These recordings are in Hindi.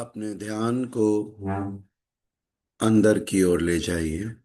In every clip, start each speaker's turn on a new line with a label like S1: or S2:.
S1: अपने ध्यान को अंदर की ओर ले जाइए।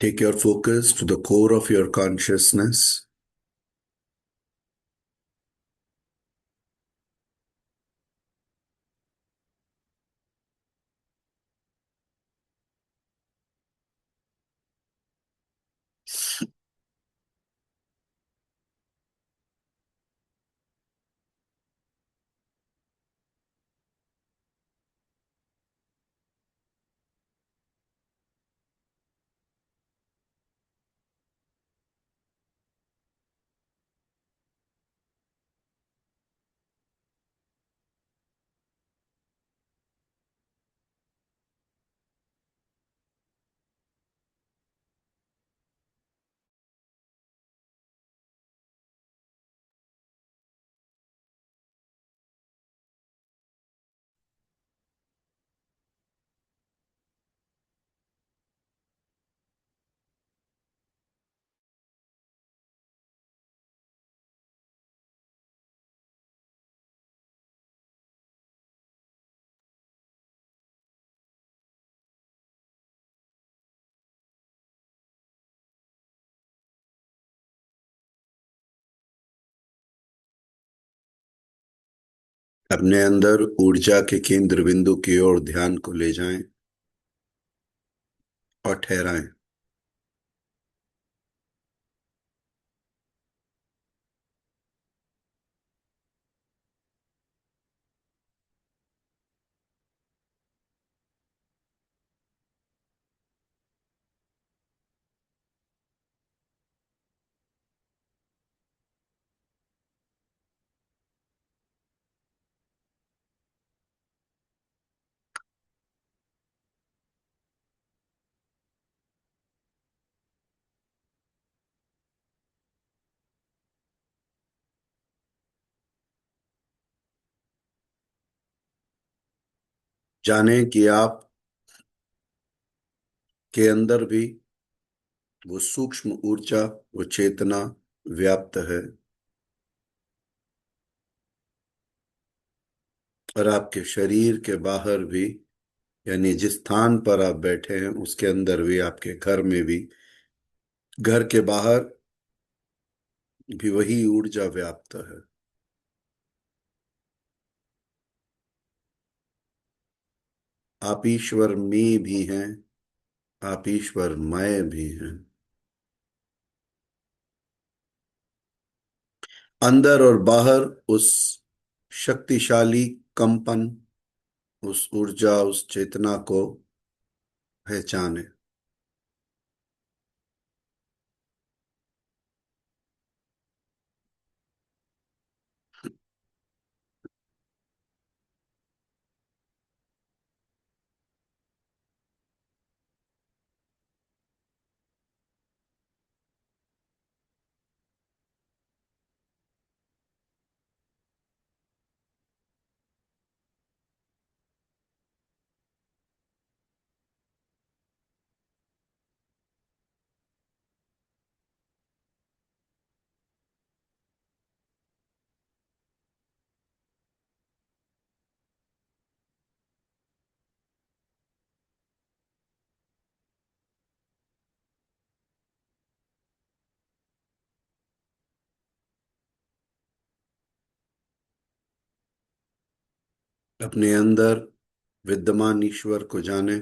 S1: Take your focus to the core of your consciousness. अपने अंदर ऊर्जा के केंद्र बिंदु की ओर ध्यान को ले जाएं और ठहराएं। जानें कि आप के अंदर भी वो सूक्ष्म ऊर्जा, वो चेतना व्याप्त है। और आपके शरीर के बाहर भी, यानी जिस स्थान पर आप बैठे हैं उसके अंदर भी, आपके घर में भी, घर के बाहर भी वही ऊर्जा व्याप्त है। आप ईश्वर में भी हैं, आप ईश्वरमय भी हैं। अंदर और बाहर उस शक्तिशाली कंपन, उस ऊर्जा, उस चेतना को पहचाने। अपने अंदर विद्यमान ईश्वर को जाने,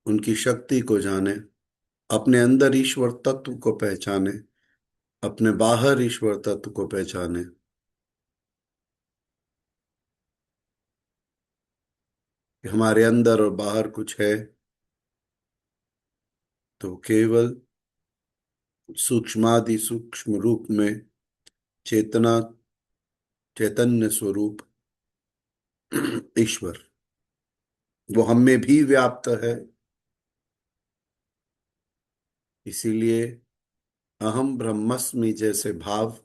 S1: उनकी शक्ति को जाने, अपने अंदर ईश्वर तत्व को पहचाने, अपने बाहर ईश्वर तत्व को पहचाने। कि हमारे अंदर और बाहर कुछ है, तो केवल सूक्ष्मादि सूक्ष्म रूप में चेतना, चैतन्य स्वरूप ईश्वर, वो हम में भी व्याप्त है। इसीलिए अहम ब्रह्मस्मि जैसे भाव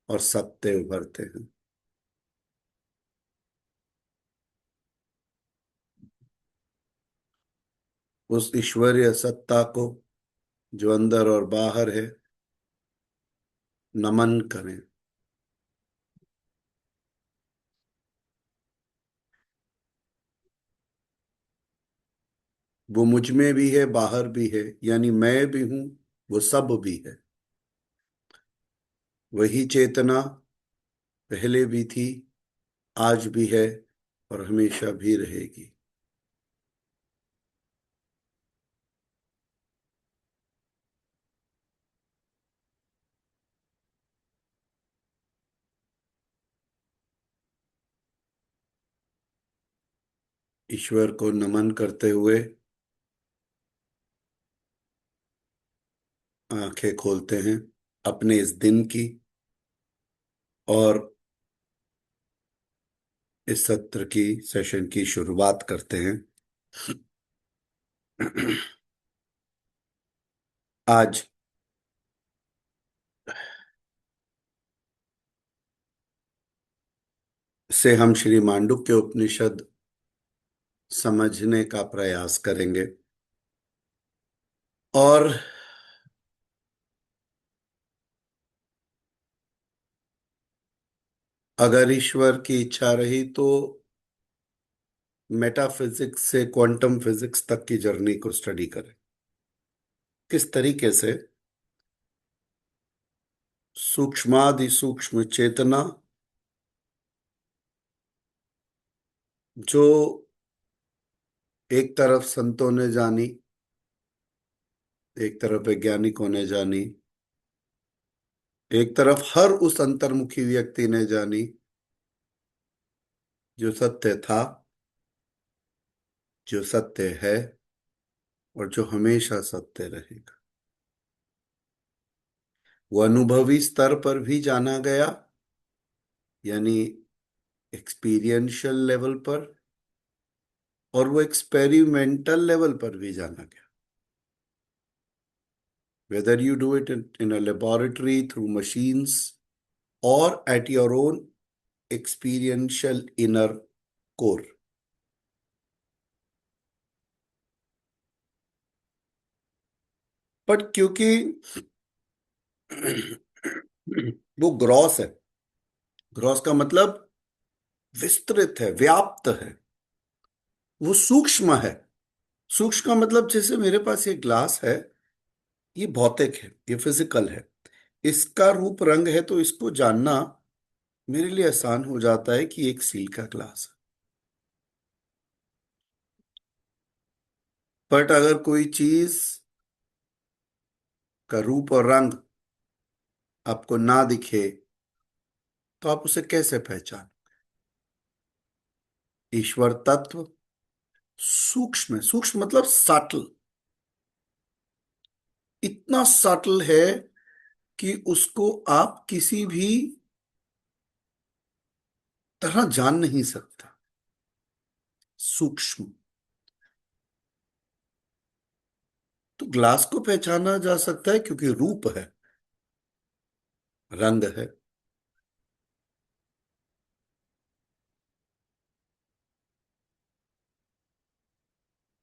S1: और सत्य उभरते हैं। उस ईश्वरीय सत्ता को जो अंदर और बाहर है, नमन करें। वो मुझ में भी है, बाहर भी है, यानी मैं भी हूं, वो सब भी है। वही चेतना पहले भी थी, आज भी है और हमेशा भी रहेगी। ईश्वर को नमन करते हुए आंखें खोलते हैं अपने इस दिन की, और इस सत्र की, सेशन की शुरुआत करते हैं। आज से हम श्री मांडुक्य उपनिषद समझने का प्रयास करेंगे। और अगर ईश्वर की इच्छा रही तो मेटाफिजिक्स से क्वांटम फिजिक्स तक की जर्नी को स्टडी करें। किस तरीके से सूक्ष्मादि सूक्ष्म चेतना, जो एक तरफ संतों ने जानी, एक तरफ वैज्ञानिकों ने जानी, एक तरफ हर उस अंतर्मुखी व्यक्ति ने जानी, जो सत्य था, जो सत्य है और जो हमेशा सत्य रहेगा। वो अनुभवी स्तर पर भी जाना गया, यानी एक्सपीरियंशियल लेवल पर, और वो एक्सपेरिमेंटल लेवल पर भी जाना गया। Whether you do it in a laboratory through machines or at your own experiential inner core. But क्योंकि वो ग्रॉस है, ग्रॉस का मतलब विस्तृत है, व्याप्त है, वो सूक्ष्म है। सूक्ष्म का मतलब जैसे मेरे पास ये ग्लास है, ये भौतिक है, ये फिजिकल है, इसका रूप रंग है, तो इसको जानना मेरे लिए आसान हो जाता है कि एक स्टील का ग्लास है। बट अगर कोई चीज का रूप और रंग आपको ना दिखे, तो आप उसे कैसे पहचान? ईश्वर तत्व सूक्ष्म है, सूक्ष्म मतलब सटल, इतना सटल है कि उसको आप किसी भी तरह जान नहीं सकता। सूक्ष्म, तो ग्लास को पहचाना जा सकता है क्योंकि रूप है, रंग है,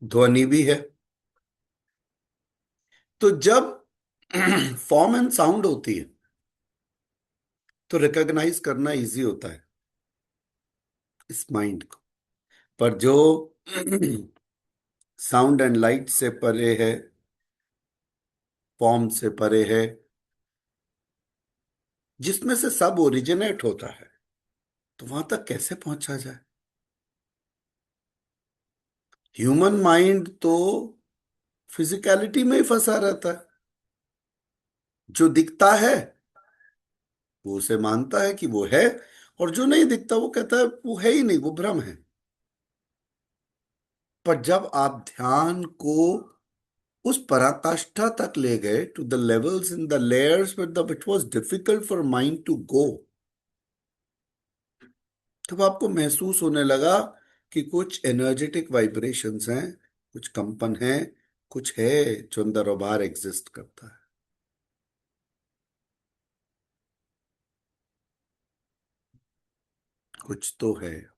S1: ध्वनि भी है। तो जब फॉर्म एंड साउंड होती है तो रिकॉग्नाइज करना इजी होता है इस माइंड को। पर जो साउंड एंड लाइट से परे है, फॉर्म से परे है, जिसमें से सब ओरिजिनेट होता है, तो वहां तक कैसे पहुंचा जाए? ह्यूमन माइंड तो फिजिकलिटी में ही फंसा रहता है। जो दिखता है वो उसे मानता है कि वो है, और जो नहीं दिखता वो कहता है वो है ही नहीं, वो भ्रम है। पर जब आप ध्यान को उस पराकाष्ठा तक ले गए, to the levels in the layers where the it was difficult for mind to go, तब आपको महसूस होने लगा कि कुछ एनर्जेटिक वाइब्रेशंस हैं, कुछ कंपन है, कुछ है जो अंदर और बाहर एग्जिस्ट करता है। कुछ तो है।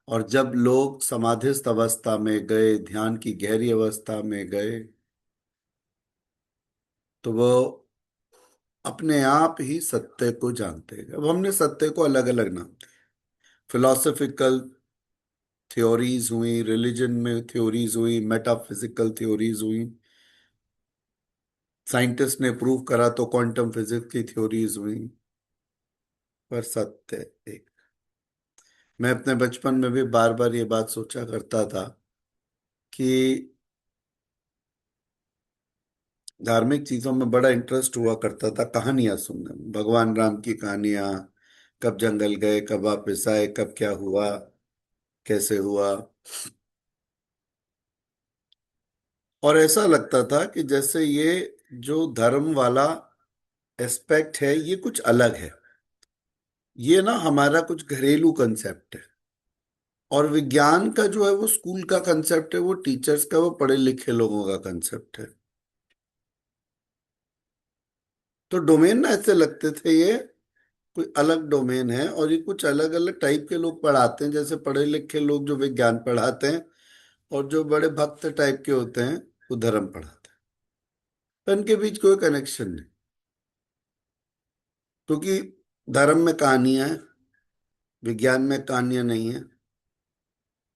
S1: और जब लोग समाधिस्थ अवस्था में गए, ध्यान की गहरी अवस्था में गए, तो वो अपने आप ही सत्य को जानते हैं। अब हमने सत्य को अलग अलग नाम दिए। फिलोसफिकल थ्योरीज हुई, रिलीजन में थ्योरीज हुई, मेटाफिजिकल थ्योरीज हुई, साइंटिस्ट ने प्रूव करा तो क्वांटम फिजिक्स की थ्योरीज हुई, पर सत्य एक। मैं अपने बचपन में भी बार बार ये बात सोचा करता था कि धार्मिक चीजों में बड़ा इंटरेस्ट हुआ करता था, कहानियां सुनने में, भगवान राम की कहानियां, कब जंगल गए, कब वापस आए, कब क्या हुआ, कैसे हुआ। और ऐसा लगता था कि जैसे ये जो धर्म वाला एस्पेक्ट है ये कुछ अलग है, ये ना हमारा कुछ घरेलू कंसेप्ट है। और विज्ञान का जो है वो स्कूल का कंसेप्ट है, वो टीचर्स का, वो पढ़े लिखे लोगों का कंसेप्ट है। तो डोमेन ना ऐसे लगते थे ये कोई अलग डोमेन है, और ये कुछ अलग अलग टाइप के लोग पढ़ाते हैं, जैसे पढ़े लिखे लोग जो विज्ञान पढ़ाते हैं, और जो बड़े भक्त टाइप के होते हैं वो धर्म पढ़ाते हैं। तो इनके बीच कोई कनेक्शन नहीं, क्योंकि धर्म में कहानियां हैं, विज्ञान में कहानियां नहीं है।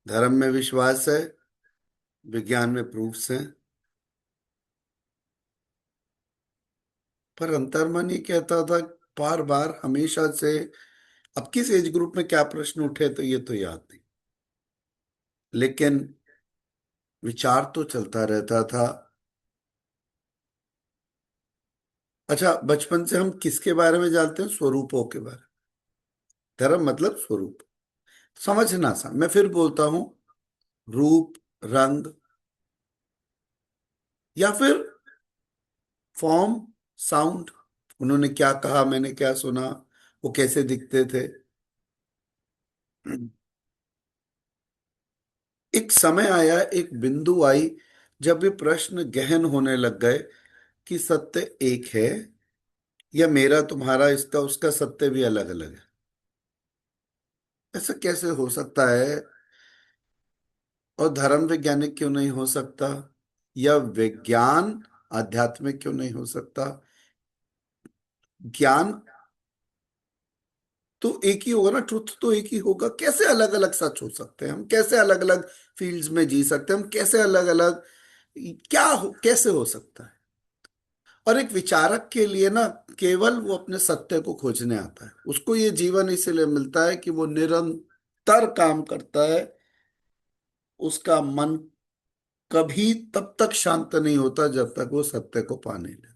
S1: धर्म में विश्वास है, विज्ञान में प्रूफ्स हैं। पर अंतर्मन ये कहता था बार बार हमेशा से, अब किस एज ग्रुप में क्या प्रश्न उठे तो ये तो याद नहीं, लेकिन विचार तो चलता रहता था। अच्छा, बचपन से हम किसके बारे में जानते हैं? स्वरूपों के बारे में। धर्म मतलब स्वरूप, समझना सा, मैं फिर बोलता हूं, रूप, रंग, या फिर फॉर्म, साउंड। उन्होंने क्या कहा, मैंने क्या सुना, वो कैसे दिखते थे। एक समय आया, एक बिंदु आई, जब ये प्रश्न गहन होने लग गए कि सत्य एक है, या मेरा तुम्हारा इसका उसका सत्य भी अलग अलग है। ऐसा कैसे हो सकता है? और धर्म वैज्ञानिक क्यों नहीं हो सकता? या विज्ञान आध्यात्मिक क्यों नहीं हो सकता? ज्ञान तो एक ही होगा ना, ट्रुथ तो एक ही होगा। कैसे अलग अलग सच हो सकते हैं? हम कैसे अलग अलग फील्ड्स में जी सकते हैं? हम कैसे अलग अलग, क्या हो, कैसे हो सकता है? और एक विचारक के लिए ना, केवल वो अपने सत्य को खोजने आता है, उसको ये जीवन इसीलिए मिलता है कि वो निरंतर काम करता है। उसका मन कभी तब तक शांत नहीं होता जब तक वो सत्य को पा नहीं लेता।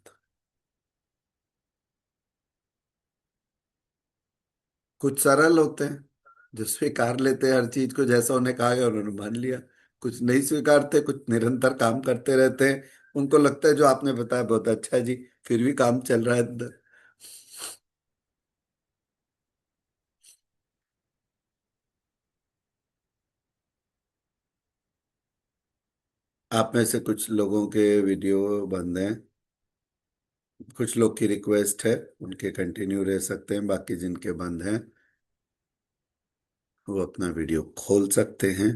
S1: कुछ सरल होते हैं जो स्वीकार लेते हैं हर चीज को, जैसा उन्हें कहा गया उन्होंने मान लिया। कुछ नहीं स्वीकारते, कुछ निरंतर काम करते रहते हैं। उनको लगता है जो आपने बताया बहुत अच्छा है जी, फिर भी काम चल रहा है अंदर। आप में से कुछ लोगों के वीडियो बंद हैं, कुछ लोग की रिक्वेस्ट है, उनके कंटिन्यू रह सकते हैं, बाकी जिनके बंद हैं वो अपना वीडियो खोल सकते हैं।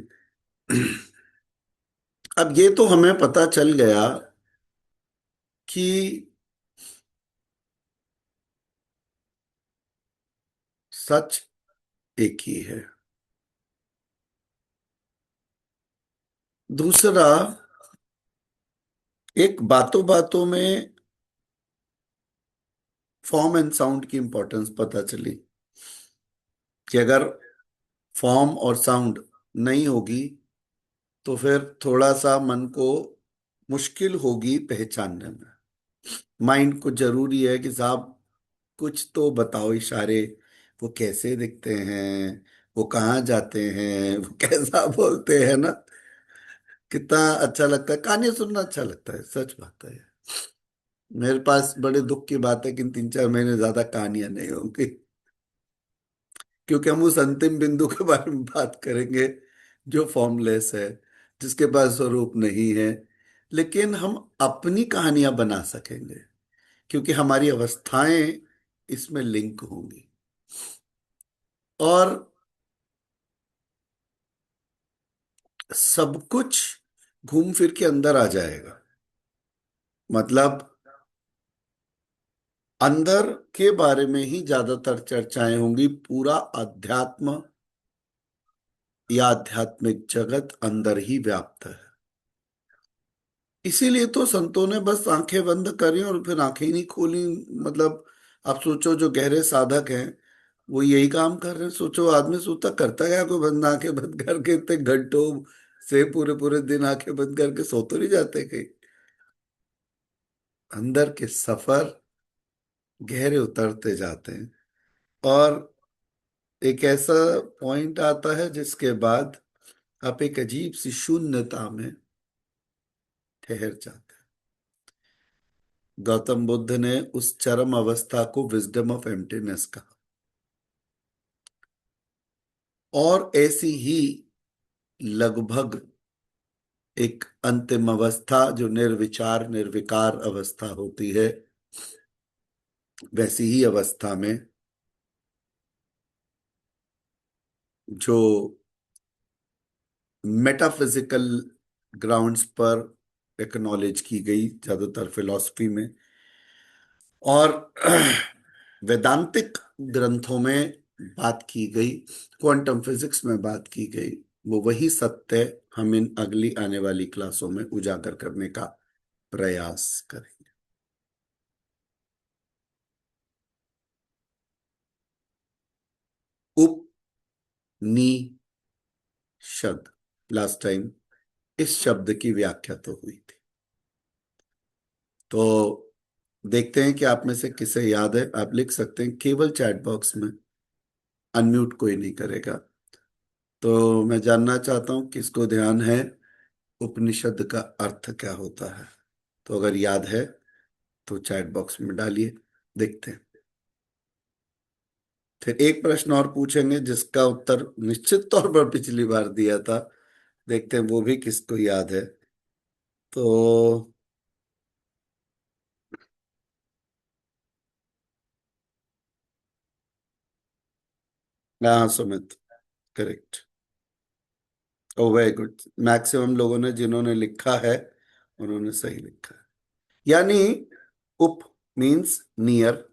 S1: अब ये तो हमें पता चल गया कि सच एक ही है। दूसरा, एक बातों बातों में फॉर्म एंड साउंड की इंपॉर्टेंस पता चली, कि अगर फॉर्म और साउंड नहीं होगी तो फिर थोड़ा सा मन को मुश्किल होगी पहचानने में। माइंड को जरूरी है कि साहब कुछ तो बताओ इशारे, वो कैसे दिखते हैं, वो कहाँ जाते हैं, वो कैसा बोलते हैं ना। कितना अच्छा लगता है, कहानी सुनना अच्छा लगता है, सच बात है। मेरे पास बड़े दुख की बात है कि इन 3-4 महीने ज्यादा कहानियां नहीं होंगी, क्योंकि हम उस अंतिम बिंदु के बारे में बात करेंगे जो फॉर्मलेस है, जिसके पास स्वरूप नहीं है। लेकिन हम अपनी कहानियां बना सकेंगे, क्योंकि हमारी अवस्थाएं इसमें लिंक होंगी। और सब कुछ घूम फिर के अंदर आ जाएगा। मतलब अंदर के बारे में ही ज्यादातर चर्चाएं होंगी। पूरा अध्यात्म या आध्यात्मिक जगत अंदर ही व्याप्त है। इसीलिए तो संतों ने बस आंखें बंद करी और फिर आंखें ही नहीं खोली। मतलब आप सोचो, जो गहरे साधक हैं वो यही काम कर रहे हैं। सोचो, आदमी सोचता करता क्या, कोई बंद आंखें बंद करके इतने घंटों से पूरे पूरे दिन आंखें बंद करके सो तो नहीं जाते कहीं। अंदर के सफर गहरे उतरते जाते हैं, और एक ऐसा पॉइंट आता है जिसके बाद आप एक अजीब सी शून्यता में ठहर जाते हैं। गौतम बुद्ध ने उस चरम अवस्था को विजडम ऑफ एम्प्टीनेस कहा। और ऐसी ही लगभग एक अंतिम अवस्था जो निर्विचार निर्विकार अवस्था होती है, वैसी ही अवस्था में जो मेटाफिजिकल ग्राउंड्स पर एक्नॉलेज की गई ज्यादातर फिलॉसफी में, और वेदांतिक ग्रंथों में बात की गई, क्वांटम फिजिक्स में बात की गई, वो वही सत्य हम इन अगली आने वाली क्लासों में उजागर करने का प्रयास करेंगे। उपनिषद, लास्ट टाइम इस शब्द की व्याख्या तो हुई थी। तो देखते हैं कि आप में से किसे याद है। आप लिख सकते हैं केवल चैट बॉक्स में, अनम्यूट कोई नहीं करेगा। तो मैं जानना चाहता हूं किसको ध्यान है उपनिषद का अर्थ क्या होता है। तो अगर याद है तो चैट बॉक्स में डालिए, देखते हैं। फिर एक प्रश्न और पूछेंगे जिसका उत्तर निश्चित तौर पर पिछली बार दिया था, देखते हैं वो भी किसको याद है। तो हाँ, सुमित, करेक्ट। ओ वेरी गुड। मैक्सिमम लोगों ने जिन्होंने लिखा है उन्होंने सही लिखा है। यानी उप मीन्स नियर,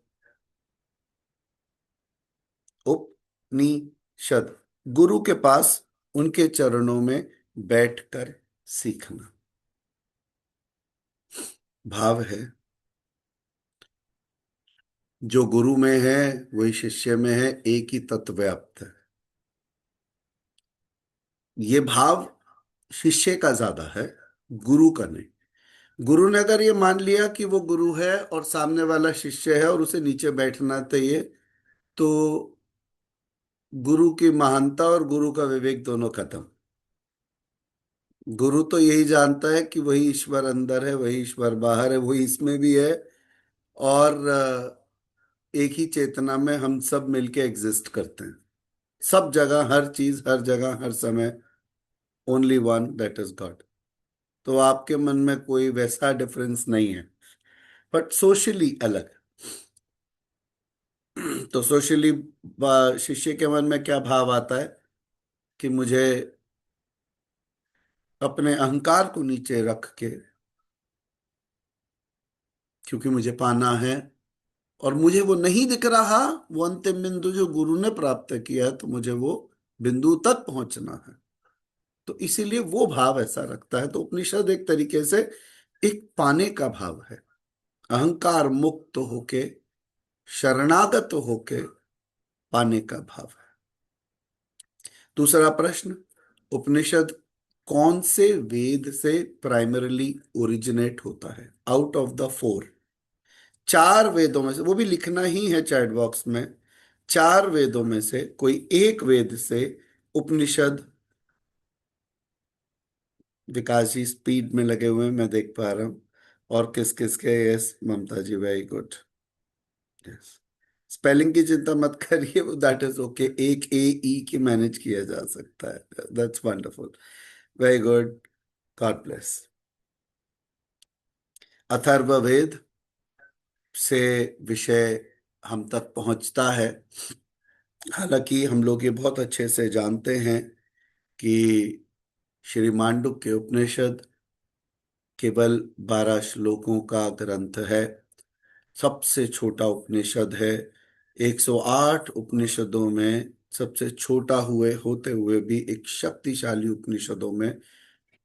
S1: उपनिषद गुरु के पास उनके चरणों में बैठकर सीखना। भाव है, जो गुरु में है वही शिष्य में है, एक ही तत्व व्याप्त है। ये भाव शिष्य का ज्यादा है, गुरु का नहीं। गुरु ने अगर ये मान लिया कि वो गुरु है और सामने वाला शिष्य है और उसे नीचे बैठना चाहिए, तो गुरु की महानता और गुरु का विवेक दोनों खत्म। गुरु तो यही जानता है कि वही ईश्वर अंदर है, वही ईश्वर बाहर है, वही इसमें भी है, और एक ही चेतना में हम सब मिलके एग्जिस्ट करते हैं। सब जगह, हर चीज, हर जगह, हर समय, only one, that is God. तो आपके मन में कोई वैसा डिफरेंस नहीं है, बट सोशली अलग। तो सोशली शिष्य के मन में क्या भाव आता है कि मुझे अपने अहंकार को नीचे रख के, क्योंकि मुझे पाना है और मुझे वो नहीं दिख रहा, वो अंतिम बिंदु जो गुरु ने प्राप्त किया है, तो मुझे वो बिंदु तक पहुंचना है। तो इसीलिए वो भाव ऐसा रखता है। तो उपनिषद एक तरीके से एक पाने का भाव है, अहंकार मुक्त होके, शरणागत होके पाने का भाव है। दूसरा प्रश्न, उपनिषद कौन से वेद से प्राइमरीली ओरिजिनेट होता है आउट ऑफ द फोर? चार वेदों में से, वो भी लिखना ही है चैट बॉक्स में, चार वेदों में से कोई एक वेद से उपनिषद। विकास जी स्पीड में लगे हुए हैं, मैं देख पा रहा हूँ। और किस किस के? यस ममता जी, वेरी गुड। यस, स्पेलिंग की चिंता मत करिए, वो दैट इज ओके, एक ए ई की मैनेज किया जा सकता है। That's wonderful, very good, God bless. Atharvaveda से विषय हम तक पहुंचता है। हालांकि हम लोग ये बहुत अच्छे से जानते हैं कि श्री मांडुक्य उपनिषद केवल 12 श्लोकों का ग्रंथ है, सबसे छोटा उपनिषद है। 108 उपनिषदों में सबसे छोटा हुए होते हुए भी एक शक्तिशाली उपनिषदों में,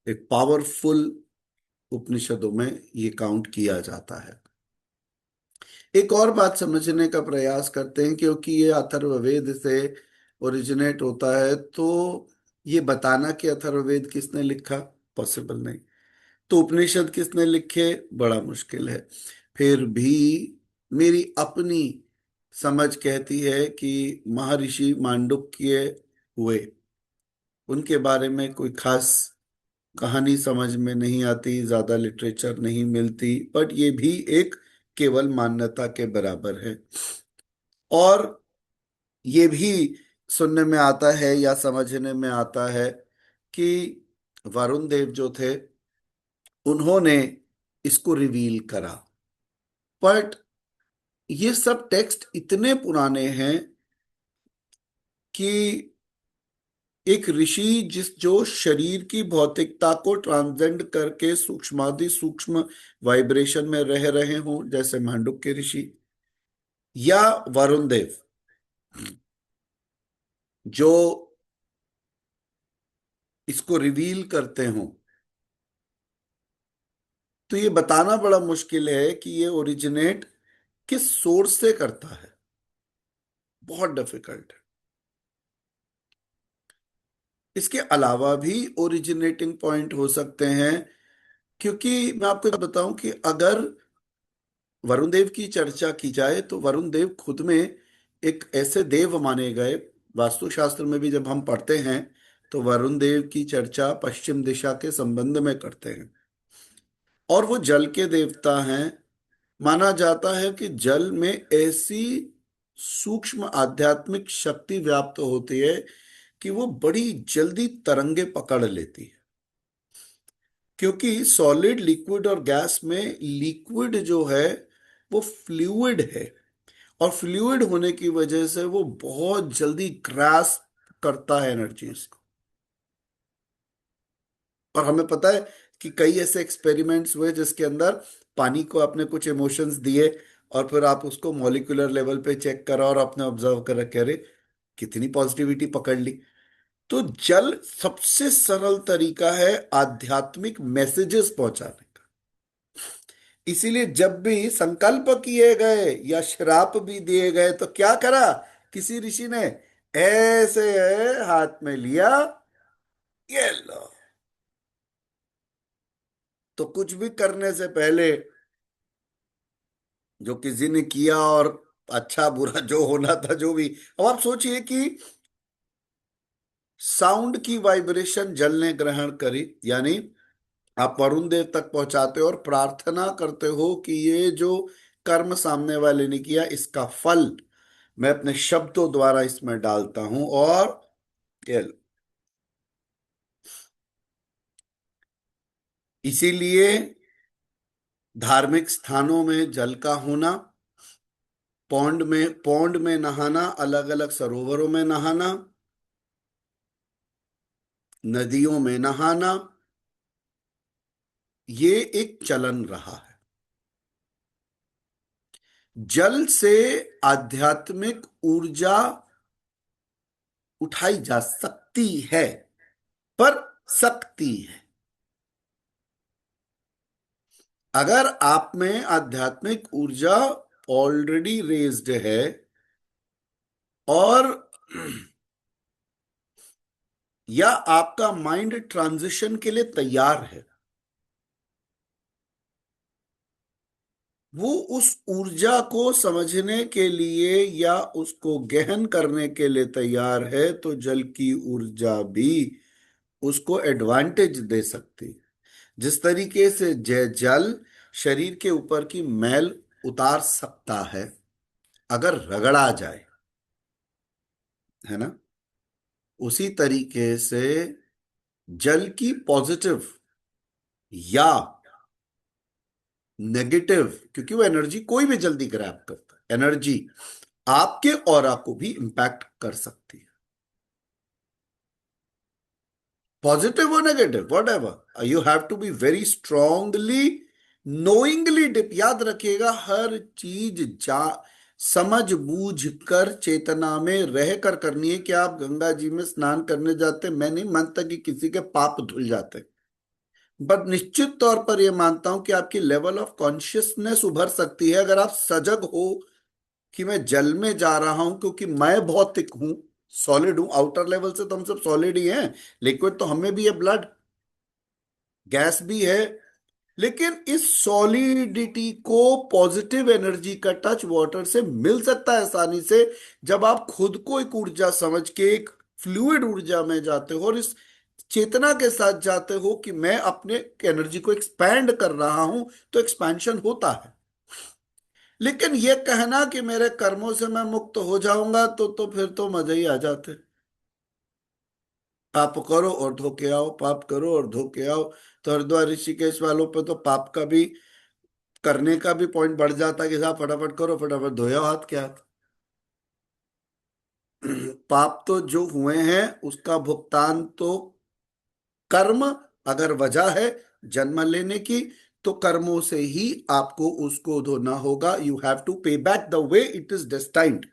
S1: एक पावरफुल उपनिषदों में ये काउंट किया जाता है। एक और बात समझने का प्रयास करते हैं, क्योंकि ये अथर्ववेद से ओरिजिनेट होता है, तो ये बताना कि अथर्ववेद किसने लिखा पॉसिबल नहीं। तो उपनिषद किसने लिखे, बड़ा मुश्किल है। फिर भी मेरी अपनी समझ कहती है कि महर्षि मांडुक्य हुए, उनके बारे में कोई खास कहानी समझ में नहीं आती, ज्यादा लिटरेचर नहीं मिलती, बट ये भी एक केवल मान्यता के बराबर है। और ये भी सुनने में आता है या समझने में आता है कि वरुण देव जो थे, उन्होंने इसको रिवील करा। बट ये सब टेक्स्ट इतने पुराने हैं कि एक ऋषि जिस जो शरीर की भौतिकता को ट्रांसेंड करके सूक्ष्मादि सूक्ष्म वाइब्रेशन में रह रहे हों, जैसे मांडुक्य ऋषि या वरुण देव, जो इसको रिवील करते हों, तो ये बताना बड़ा मुश्किल है कि ये ओरिजिनेट किस सोर्स से करता है। बहुत डिफिकल्ट है। इसके अलावा भी ओरिजिनेटिंग पॉइंट हो सकते हैं, क्योंकि मैं आपको बताऊं कि अगर वरुण देव की चर्चा की जाए तो वरुण देव खुद में एक ऐसे देव माने गए। वास्तुशास्त्र में भी जब हम पढ़ते हैं तो वरुण देव की चर्चा पश्चिम दिशा के संबंध में करते हैं, और वो जल के देवता हैं। माना जाता है कि जल में ऐसी सूक्ष्म आध्यात्मिक शक्ति व्याप्त होती है कि वो बड़ी जल्दी तरंगे पकड़ लेती है। क्योंकि सॉलिड, लिक्विड और गैस में लिक्विड जो है वो फ्लूइड है, और फ्लूइड होने की वजह से वो बहुत जल्दी ग्रास्प करता है एनर्जीज को। और हमें पता है कि कई ऐसे एक्सपेरिमेंट्स हुए जिसके अंदर पानी को आपने कुछ इमोशंस दिए, और फिर आप उसको मॉलिक्यूलर लेवल पे चेक करा और आपने ऑब्जर्व करा, कह रहे कितनी पॉजिटिविटी पकड़ ली। तो जल सबसे सरल तरीका है आध्यात्मिक मैसेजेस पहुंचाने का। इसीलिए जब भी संकल्प किए गए या श्राप भी दिए गए तो क्या करा, किसी ऋषि ने ऐसे हाथ में लिया, ये लो। तो कुछ भी करने से पहले जो किसी ने किया, और अच्छा बुरा जो होना था, जो भी। अब आप सोचिए कि साउंड की वाइब्रेशन जल ने ग्रहण करी, यानी आप वरुण देव तक पहुंचाते हो और प्रार्थना करते हो कि ये जो कर्म सामने वाले ने किया, इसका फल मैं अपने शब्दों द्वारा इसमें डालता हूं। और ये इसीलिए धार्मिक स्थानों में जल का होना, पौंड में नहाना, अलग अलग सरोवरों में नहाना, नदियों में नहाना, ये एक चलन रहा है। जल से आध्यात्मिक ऊर्जा उठाई जा सकती है, पर सकती है। अगर आप में आध्यात्मिक ऊर्जा ऑलरेडी रेज्ड है, और या आपका माइंड ट्रांजिशन के लिए तैयार है, वो उस ऊर्जा को समझने के लिए या उसको गहन करने के लिए तैयार है, तो जल की ऊर्जा भी उसको एडवांटेज दे सकती है। जिस तरीके से जल शरीर के ऊपर की मैल उतार सकता है अगर रगड़ा जाए, है ना, उसी तरीके से जल की पॉजिटिव या नेगेटिव, क्योंकि वो एनर्जी कोई भी जल्दी ग्रैब करता है, एनर्जी आपके ऑरा को भी इंपैक्ट कर सकती है, पॉजिटिव और negative whatever. You have to be very strongly knowingly deep, याद रखिएगा हर चीज जा समझ बूझ कर चेतना में रह कर करनी है। कि आप गंगा जी में स्नान करने जाते, मैं नहीं मानता कि किसी के पाप धुल जाते, बट निश्चित तौर पर यह मानता हूं कि आपकी लेवल ऑफ कॉन्शियसनेस उभर सकती है अगर आप सजग हो कि मैं जल में जा रहा हूं, क्योंकि मैं भौतिक हूं, सॉलिड हूं। आउटर लेवल से तो हम सब सॉलिड ही हैं, लिक्विड तो हमें भी है, ब्लड गैस भी है, लेकिन इस सॉलिडिटी को पॉजिटिव एनर्जी का टच वाटर से मिल सकता है आसानी से, जब आप खुद को एक ऊर्जा समझ के एक फ्लूइड ऊर्जा में जाते हो और इस चेतना के साथ जाते हो कि मैं अपने एनर्जी को एक्सपैंड कर रहा हूं, तो एक्सपेंशन होता है। लेकिन यह कहना कि मेरे कर्मों से मैं मुक्त हो जाऊंगा, तो फिर तो मजे ही आ जाते। पाप करो और धो के आओ, पाप करो और धो के आओ। तो हरिद्वार ऋषिकेश वालों पे तो पाप का भी करने का भी पॉइंट बढ़ जाता है कि साहब फटाफट करो, फटाफट धोया हाथ के हाथ। पाप तो जो हुए हैं उसका भुगतान तो कर्म, अगर वजह है जन्म लेने की, तो कर्मों से ही आपको उसको धोना होगा। You have to pay back the way it is destined.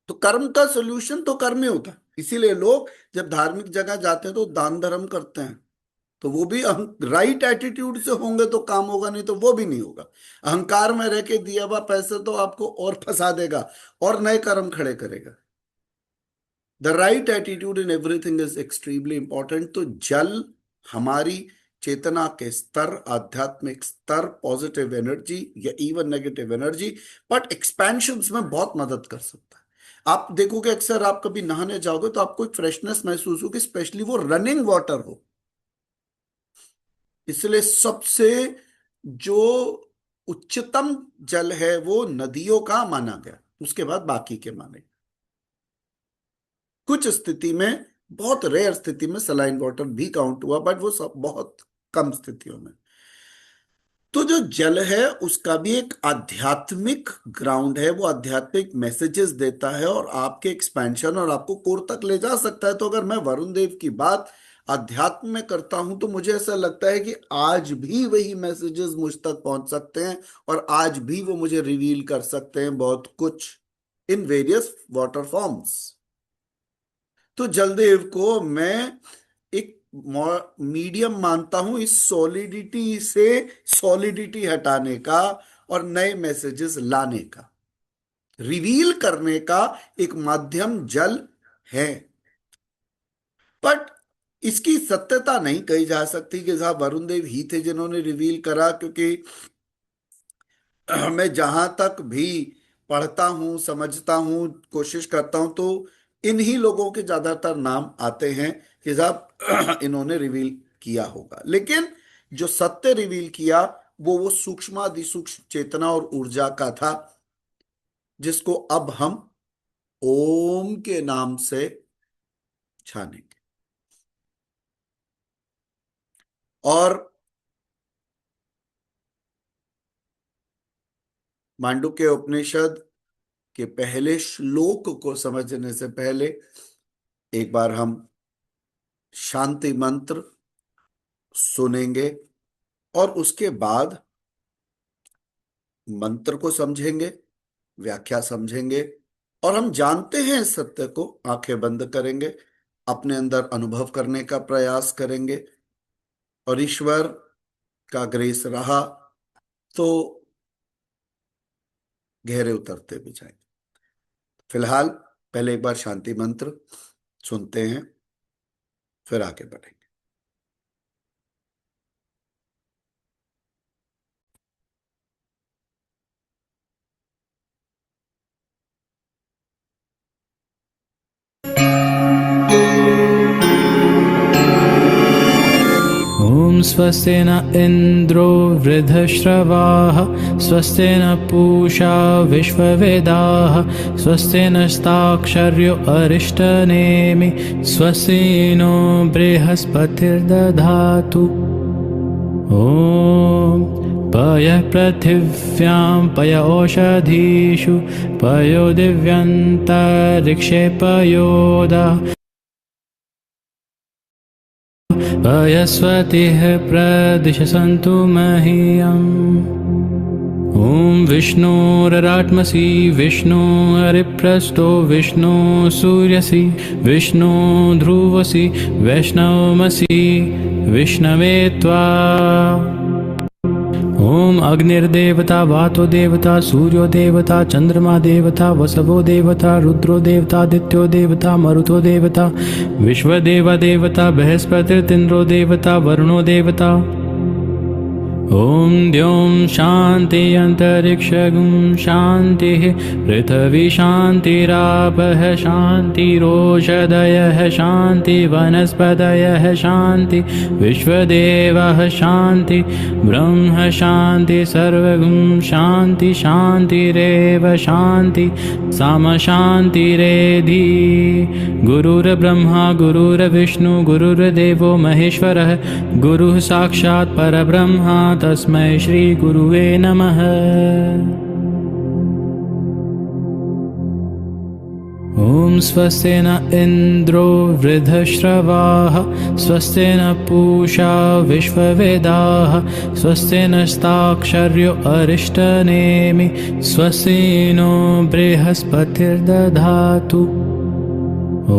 S1: तो कर्म का सोल्यूशन तो कर्म ही होता है। इसीलिए लोग जब धार्मिक जगह जाते हैं तो दान धर्म करते हैं, तो वो भी राइट एटीट्यूड से होंगे तो काम होगा, नहीं तो वो भी नहीं होगा। अहंकार में रह के दिया हुआ पैसे तो आपको और फंसा देगा और नए कर्म खड़े करेगा। The right attitude in everything is extremely important. तो जल हमारी चेतना के स्तर, आध्यात्मिक स्तर, पॉजिटिव एनर्जी या even negative energy, but expansion में बहुत मदद कर सकता है। आप देखोगे अक्सर आप कभी नहाने जाओगे तो आपको एक फ्रेशनेस महसूस होगी, स्पेशली वो रनिंग वाटर हो। इसलिए सबसे जो उच्चतम जल है वो नदियों का माना गया, उसके बाद बाकी के माने। कुछ स्थिति में, बहुत रेयर स्थिति में सलाइन वाटर भी काउंट हुआ, बट वो सब बहुत कम स्थितियों में। तो जो जल है उसका भी एक आध्यात्मिक ग्राउंड है, वो आध्यात्मिक मैसेजेस देता है और आपके एक्सपेंशन और आपको कोर तक ले जा सकता है। तो अगर मैं वरुण देव की बात अध्यात्म में करता हूं तो मुझे ऐसा लगता है कि आज भी वही मैसेजेस मुझ तक पहुंच सकते हैं और आज भी वो मुझे रिवील कर सकते हैं बहुत कुछ इन वेरियस वाटर फॉर्म्स। तो जलदेव को मैं एक मीडियम मानता हूं इस सॉलिडिटी से सॉलिडिटी हटाने का और नए मैसेजेस लाने का, रिवील करने का एक माध्यम जल है। बट इसकी सत्यता नहीं कही जा सकती कि साहब वरुण देव ही थे जिन्होंने रिवील करा, क्योंकि मैं जहां तक भी पढ़ता हूं, समझता हूं, कोशिश करता हूं, तो इन्हीं लोगों के ज्यादातर नाम आते हैं कि साहब इन्होंने रिवील किया होगा। लेकिन जो सत्य रिवील किया वो सूक्ष्मादि सूक्ष्म चेतना और ऊर्जा का था, जिसको अब हम ओम के नाम से छानेंगे। और मांडुक्य उपनिषद के पहले श्लोक को समझने से पहले एक बार हम शांति मंत्र सुनेंगे और उसके बाद मंत्र को समझेंगे, व्याख्या समझेंगे, और हम जानते हैं इस सत्य को, आंखें बंद करेंगे, अपने अंदर अनुभव करने का प्रयास करेंगे, और ईश्वर का ग्रेस रहा तो गहरे उतरते भी जाएंगे। फिलहाल पहले एक बार शांति मंत्र। सुनते हैं, फिर आगे बढ़ेंगे।
S2: ॐ स्वस्ति न इन्द्रो वृद्धश्रवाः स्वस्ति न पूषा विश्ववेदाः स्वस्ति नस्ताक्षर्यो अरिष्टनेमि स्वस्ति नो बृहस्पतिर्दधातु। ॐ पयः पृथिव्यां पय ओषधीषु पयो दिव्यन्तरिक्षे पयोदा पयस्वतिः प्रदिशन्तु मह्यम्। ॐ विष्णुरराट्मसि विष्णु हरिप्रस्थो विष्णु सूर्यसि विष्णु ध्रुवसि वैष्णवमसि विष्णवे त्वा। ॐ अग्निर्देवता वातो देवता सूर्यो देवता चंद्रमा देवता वसवो देवता रुद्रो देवता आदित्यो देवता मरुतो देवता विश्वदेवा देवता बृहस्पतिर्दिन्द्रो देवता वरुणो देवता। ॐ द्यौं शान्ति अन्तरिक्षगुं शान्तिः पृथिवी शान्तिरापः शान्तिरोषधयः शान्ति वनस्पतयः शान्ति विश्वदेवः शान्ति ब्रह्म शान्ति सर्वगुं शान्ति शान्तिरेव शान्ति साम शान्तिरेधि। गुरुर्ब्रह्मा गुरुर्विष्णु गुरुर्देवो महेश्वरः गुरुः साक्षात् परब्रह्म तस्मै श्री गुरुवे नमः। ॐ स्वस्ति न इन्द्रो वृद्धश्रवाः स्वस्ति न पूषा विश्ववेदाः स्वस्ति नस्ताक्षर्यो अरिष्टनेमि स्वस्ति नो बृहस्पतिर्दधातु। ॐ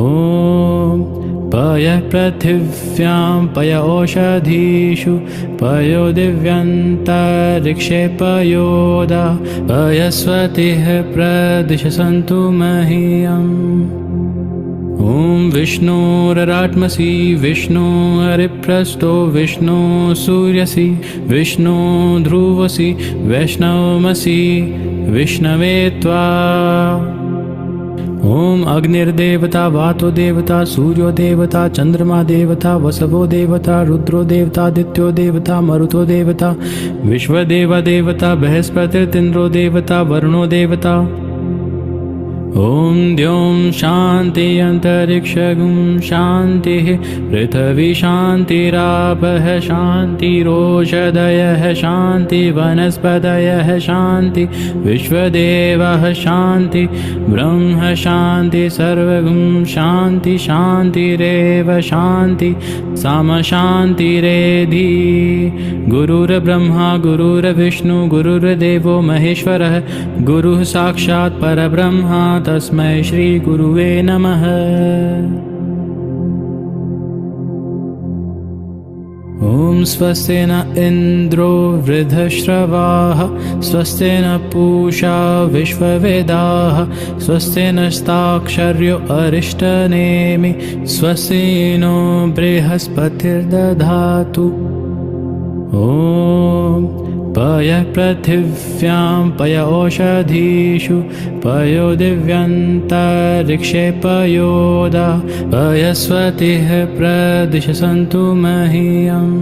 S2: पयः पृथिव्यां पय ओषधीषु पयो दिव्यन्तरिक्षे पयोदा पयस्वतिः प्रदिशन्तु मह्यम्। ॐ विष्णुरराट्मसि विष्णु हरिप्रस्थो विष्णु सूर्यसि विष्णु ध्रुवसि वैष्णवमसि विष्णवे त्वा। ॐ अग्निर्देवता वातो देवता सूर्यो देवता चंद्रमा देवता वसवो देवता रुद्रो देवता आदित्यो देवता मरुतो देवता विश्वदेवा देवता बृहस्पतिर्दिन्द्रो देवता वरुणो देवता। ॐ द्यौं शान्ति अन्तरिक्षगुं शान्तिः पृथिवी शान्तिरापः शान्तिरोषधयः शान्ति वनस्पतयः शान्ति विश्वदेवः शान्ति ब्रह्म शान्ति सर्वगुं शान्ति शान्तिरेव शान्ति साम शान्तिरेधि। गुरुर्ब्रह्मा गुरुर्विष्णु गुरुर्देवो महेश्वरः गुरुः साक्षात् परब्रह्म तस्मै श्री गुरुवे नमः। ॐ स्वस्ति न इन्द्रो वृद्धश्रवाः स्वस्ति न पूषा विश्ववेदाः स्वस्ति नस्ताक्षर्यो अरिष्टनेमि स्वस्ति नो बृहस्पतिर्दधातु। ॐ पयः पृथिव्यां पय ओषधीषु पयो दिव्यन्तरिक्षे पयोदा पयस्वतिः प्रदिशन्तु मह्यम्।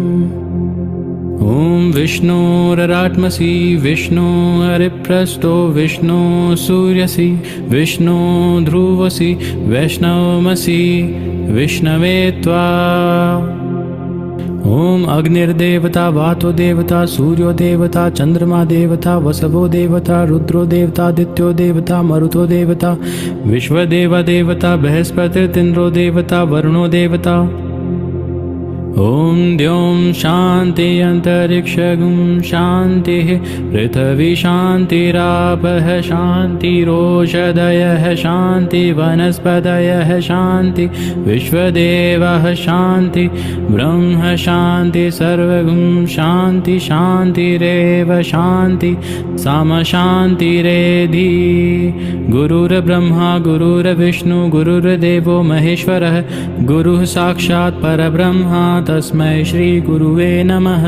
S2: ॐ विष्णुरराट्मसि विष्णु हरिप्रस्थो विष्णु सूर्यसि विष्णु ध्रुवसि वैष्णवमसि विष्णवे त्वा। ॐ अग्निर्देवता वातो देवता सूर्यो देवता चंद्रमा देवता वसवो देवता रुद्रो देवता आदित्यो देवता मरुतो देवता विश्वदेवा देवता बृहस्पतिर्दिन्द्रो देवता वरुणो देवता। ॐ द्यौं शान्ति अन्तरिक्षगुं शान्तिः पृथिवी शान्तिरापः शान्तिरोषधयः शान्ति वनस्पतयः शान्ति विश्वदेवः शान्ति ब्रह्म शान्ति सर्वगुं शान्ति शान्तिरेव शान्ति समशान्तिरेधि गुरुर्ब्रह्मा गुरुर्विष्णु गुरुर्देवो महेश्वरः गुरुः साक्षात् परब्रह्म तस्मै श्रीगुरुवे नमः।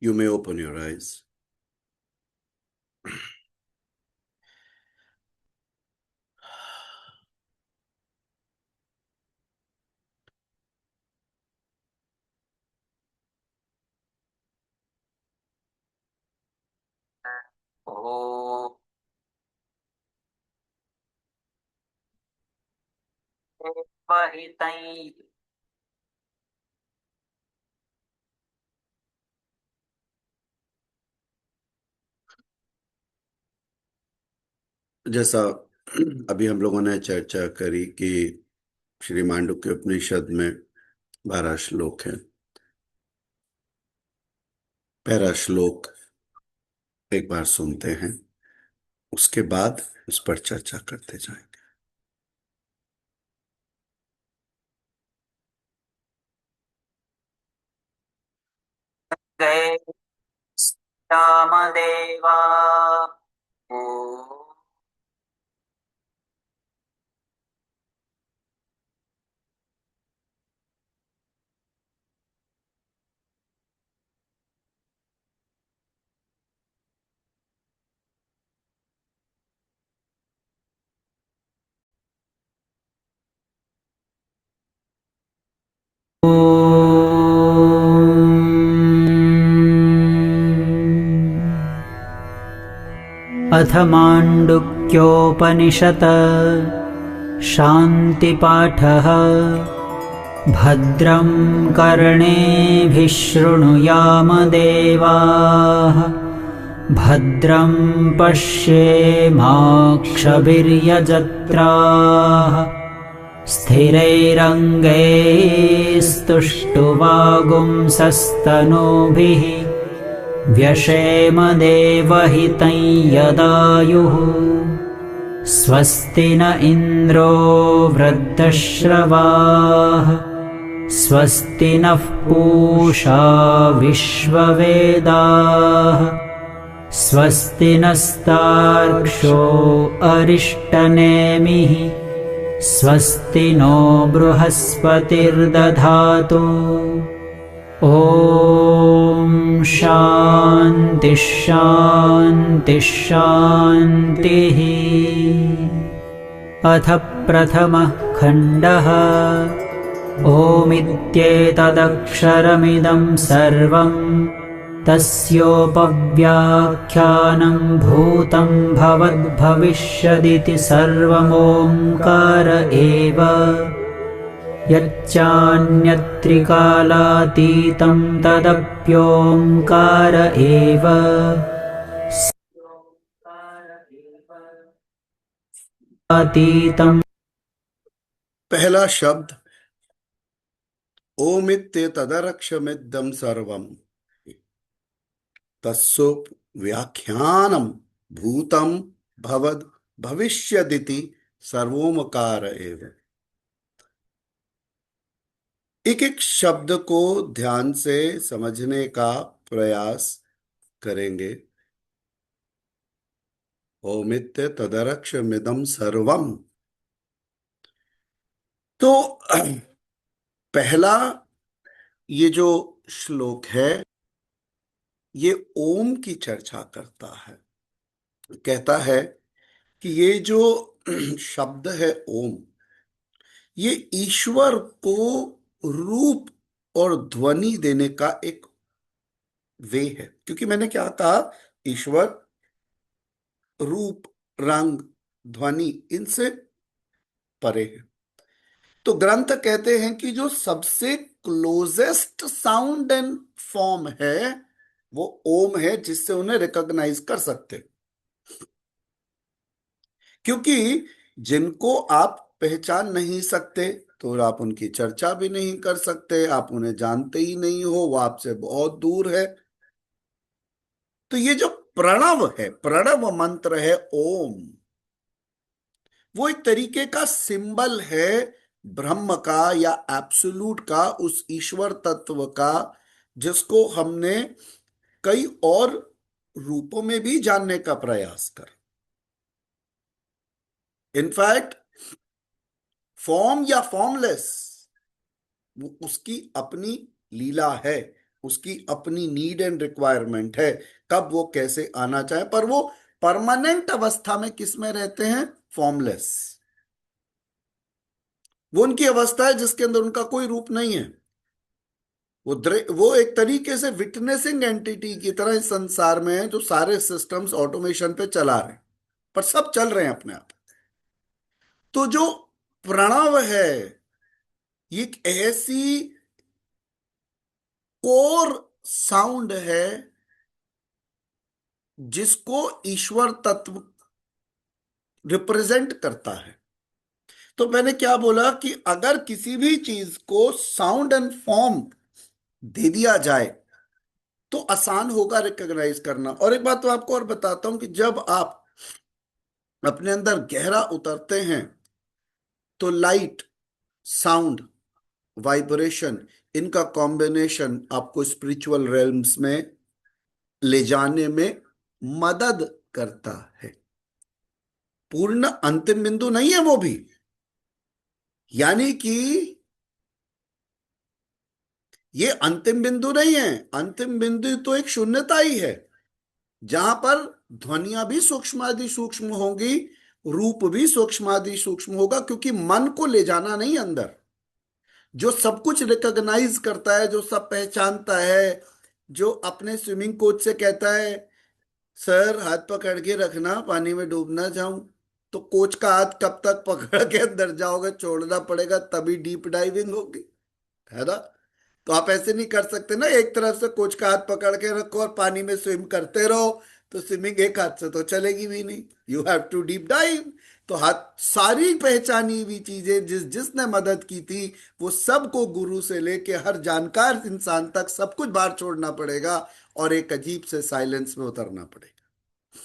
S1: You may open your eyes.
S3: ओ वहितै
S1: जैसा अभी हम लोगों ने चर्चा करी कि श्री मांडुक्य उपनिषद में 12 श्लोक हैं। पहला श्लोक एक बार सुनते हैं, उसके बाद उस पर चर्चा करते जाएंगे।
S3: गए रामदेवा ओ
S4: अथ माण्डुक्योपनिषत् शान्तिपाठः। भद्रं कर्णेभिः शृणुयाम देवाः, भद्रं पश्येमाक्षभिर्यजत्राः, स्थिरैरङ्गैस्तुष्टुवागुंसस्तनूभिः व्यशेम देवहितं यदायुः। स्वस्ति न इन्द्रो वृद्धश्रवाः, स्वस्ति नः पूषा विश्ववेदाः, स्वस्ति नस्तार्क्ष्यो अरिष्टनेमिः, स्वस्ति नो बृहस्पतिर्दधातु। ॐ शान्ति शान्ति शान्तिः। अथ प्रथमः खण्डः। ओमित्येतदक्षरमिदं सर्वं तस्योपव्याख्यानं भूतं भवद्भविष्यदिति सर्वमोङ्कार एव। यच्चान्यत्रिकालातीतं तदप्योङ्कार एव। अतीतं
S1: पहला शब्द ओमित्य तदरक्षमिदं सर्वम तस्सो व्याख्यानम भूतम भवद भविष्यदिति सर्वोमकार एव। एक एक शब्द को ध्यान से समझने का प्रयास करेंगे। ओमित्य तदरक्षमिदं सर्वम, तो पहला ये जो श्लोक है ये ओम की चर्चा करता है। कहता है कि ये जो शब्द है ओम, ये ईश्वर को रूप और ध्वनि देने का एक वे है। क्योंकि मैंने क्या कहा, ईश्वर रूप, रंग, ध्वनि इनसे परे है। तो ग्रंथ कहते हैं कि जो सबसे क्लोजेस्ट साउंड एंड फॉर्म है वो ओम है, जिससे उन्हें रिकॉग्नाइज कर सकते। क्योंकि जिनको आप पहचान नहीं सकते तो आप उनकी चर्चा भी नहीं कर सकते, आप उन्हें जानते ही नहीं हो, वो आपसे बहुत दूर है। तो ये जो प्रणव है, प्रणव मंत्र है ओम, वो एक तरीके का सिंबल है ब्रह्म का या एब्सोल्यूट का, उस ईश्वर तत्व का, जिसको हमने कई और रूपों में भी जानने का प्रयास कर। इनफैक्ट फॉर्म या फॉर्मलेस, वो उसकी अपनी लीला है, उसकी अपनी नीड एंड रिक्वायरमेंट है, कब वो कैसे आना चाहे। पर वो परमानेंट अवस्था में किस में रहते हैं? फॉर्मलेस। वो उनकी अवस्था है जिसके अंदर उनका कोई रूप नहीं है। वो एक तरीके से विटनेसिंग एंटिटी की तरह इस संसार में है, जो सारे सिस्टम्स ऑटोमेशन पे चला रहे हैं, पर सब चल रहे हैं अपने आप। तो जो प्रणव है, ये एक ऐसी कोर साउंड है जिसको ईश्वर तत्व रिप्रेजेंट करता है। तो मैंने क्या बोला कि अगर किसी भी चीज को साउंड एंड फॉर्म दे दिया जाए तो आसान होगा रिकॉग्नाइज करना। और एक बात तो आपको और बताता हूं कि जब आप अपने अंदर गहरा उतरते हैं तो लाइट, साउंड, वाइब्रेशन, इनका कॉम्बिनेशन आपको स्पिरिचुअल रेल्म्स में ले जाने में मदद करता है। पूर्ण अंतिम बिंदु नहीं है वो भी, यानी कि ये अंतिम बिंदु नहीं है। अंतिम बिंदु तो एक शून्यता ही है, जहां पर ध्वनियां भी सूक्ष्मादि सूक्ष्म होंगी, रूप भी सूक्ष्मादि सूक्ष्म होगा, क्योंकि मन को ले जाना नहीं अंदर। जो सब कुछ रिकॉग्नाइज करता है, जो सब पहचानता है, जो अपने स्विमिंग कोच से कहता है सर हाथ पकड़ के रखना, पानी में डूबना जाऊं, तो कोच का हाथ कब तक पकड़ के अंदर जाओगे? छोड़ना पड़ेगा, तभी डीप डाइविंग होगी, है ना? तो आप ऐसे नहीं कर सकते ना, एक तरफ से कोच का हाथ पकड़ के रखो और पानी में स्विम करते रहो, तो स्विमिंग एक हाथ से तो चलेगी भी नहीं। You have to deep dive. तो हाथ, सारी पहचानी हुई चीजें जिसने मदद की थी, वो सबको गुरु से लेके हर जानकार इंसान तक सब कुछ बाहर छोड़ना पड़ेगा और एक अजीब से साइलेंस में उतरना पड़ेगा।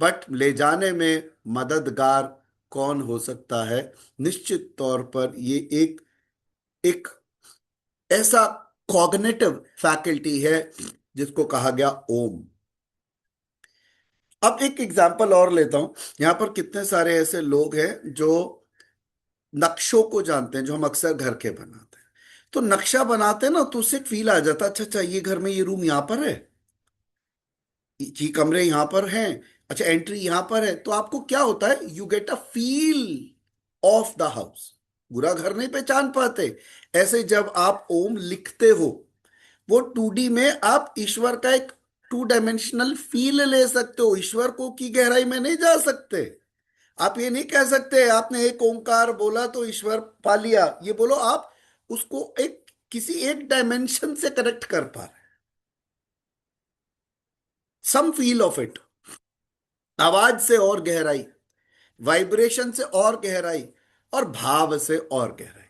S1: बट ले जाने में मददगार कौन हो सकता है? निश्चित तौर पर ये एक एक ऐसा कॉग्निटिव फैकल्टी है जिसको कहा गया ओम। अब एक एग्जांपल और लेता हूं। यहां पर कितने सारे ऐसे लोग हैं जो नक्शों को जानते हैं, जो हम अक्सर घर के बनाते हैं। तो नक्शा बनाते हैं ना, तो उससे एक फील आ जाता है, अच्छा अच्छा ये घर में ये रूम यहां पर है, ये कमरे यहां पर हैं, अच्छा एंट्री यहां पर है। तो आपको क्या होता है? You get a feel of the house. पूरा घर नहीं पहचान पाते। ऐसे जब आप ओम लिखते हो, वो 2D में आप ईश्वर का एक 2 डायमेंशनल फील ले सकते हो। ईश्वर को की गहराई में नहीं जा सकते। आप ये नहीं कह सकते आपने एक ओंकार बोला तो ईश्वर पा लिया। ये बोलो आप उसको एक किसी एक डायमेंशन से कनेक्ट कर पा रहे, सम फील ऑफ इट। आवाज से और गहराई, वाइब्रेशन से और गहराई, और भाव से और गहराई।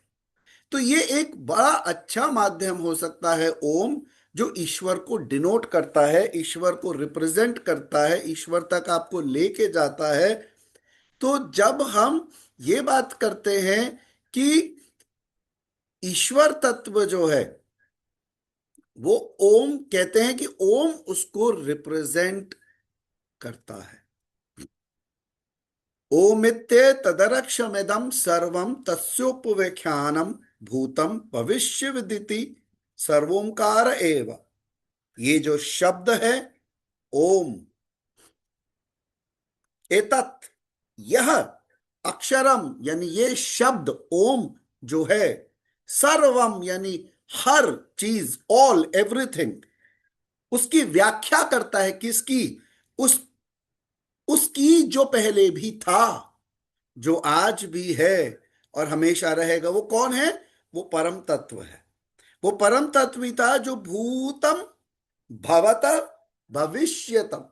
S1: तो ये एक बड़ा अच्छा माध्यम हो सकता है ओम, जो ईश्वर को डिनोट करता है, ईश्वर को रिप्रेजेंट करता है, ईश्वर तक आपको लेके जाता है। तो जब हम ये बात करते हैं कि ईश्वर तत्व जो है वो ओम, कहते हैं कि ओम उसको रिप्रेजेंट करता है। ओमित्य तदरक्षमिदं सर्वं तस्योपव्याख्यानम भूतम भविष्य विदिति सर्वोंकार एव। ये जो शब्द है ओम, एतत्, यह, अक्षरम यानी ये शब्द ओम जो है, सर्वम यानी हर चीज, ऑल, एवरीथिंग, उसकी व्याख्या करता है। किसकी? उस उसकी जो पहले भी था, जो आज भी है और हमेशा रहेगा। वो कौन है? वो परम तत्व है। वो परम तत्व ही था जो भूतम भवत भविष्यतम,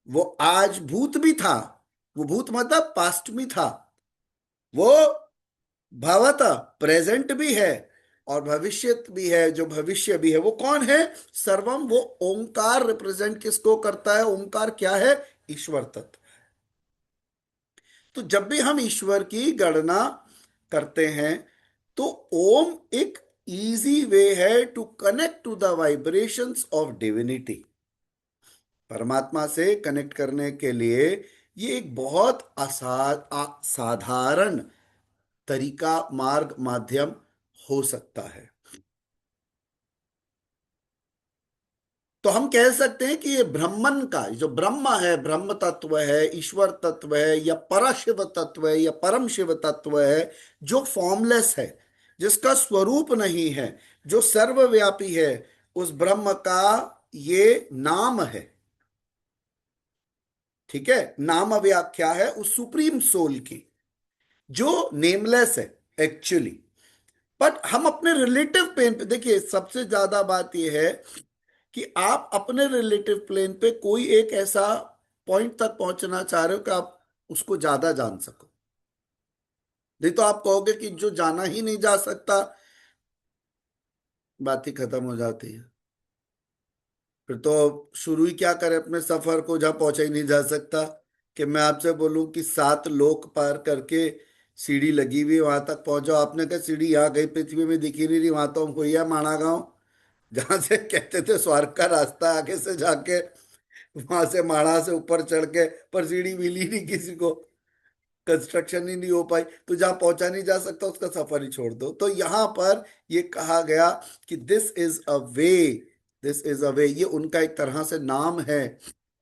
S1: वो आज भूत भी था वो भूत मतलब पास्ट में था, वो भवत प्रेजेंट भी है और भविष्य भी है, जो भविष्य भी है वो कौन है? सर्वम, वो ओंकार रिप्रेजेंट किसको करता है? ओंकार क्या है? ईश्वर तत्व। तो जब भी हम ईश्वर की गणना करते हैं तो ओम एक इजी वे है to connect to the vibrations of divinity. परमात्मा से कनेक्ट करने के लिए ये एक बहुत साधारण तरीका, मार्ग, माध्यम हो सकता है। तो हम कह सकते हैं कि ये ब्रह्मन का जो ब्रह्म है, ब्रह्म तत्व है, ईश्वर तत्व है, या परशिव तत्व है, या परम शिव तत्व है, जो फॉर्मलेस है, जिसका स्वरूप नहीं है, जो सर्वव्यापी है, उस ब्रह्म का ये नाम है। ठीक है, नाम व्याख्या है उस सुप्रीम सोल की, जो नेमलेस है एक्चुअली। बट हम अपने रिलेटिव प्लेन पे देखिए, सबसे ज्यादा बात यह है कि आप अपने रिलेटिव प्लेन पे कोई एक ऐसा पॉइंट तक पहुंचना चाह रहे हो कि आप उसको ज्यादा जान सको। नहीं तो आप कहोगे कि जो जाना ही नहीं जा सकता, बात ही खत्म हो जाती है। फिर तो शुरू ही क्या करें अपने सफर को जहां पहुंचा ही नहीं जा सकता। कि मैं आपसे बोलूं कि 7 लोक पार करके सीढ़ी लगी हुई वहां तक पहुंचो, आपने कहा सीढ़ी यहाँ कहीं पृथ्वी में दिखी नहीं रही, वहां तो हम हुई है माणा गांव, जहां से कहते थे स्वर्ग का रास्ता, आगे से जाके वहां से माणा से ऊपर चढ़ के, पर सीढ़ी मिली नहीं किसी को, कंस्ट्रक्शन ही नहीं हो पाई, तो जहां पहुंचा नहीं जा सकता उसका सफर ही छोड़ दो। तो यहां पर ये कहा गया कि this is a way, this is a way, ये उनका एक तरह से नाम है,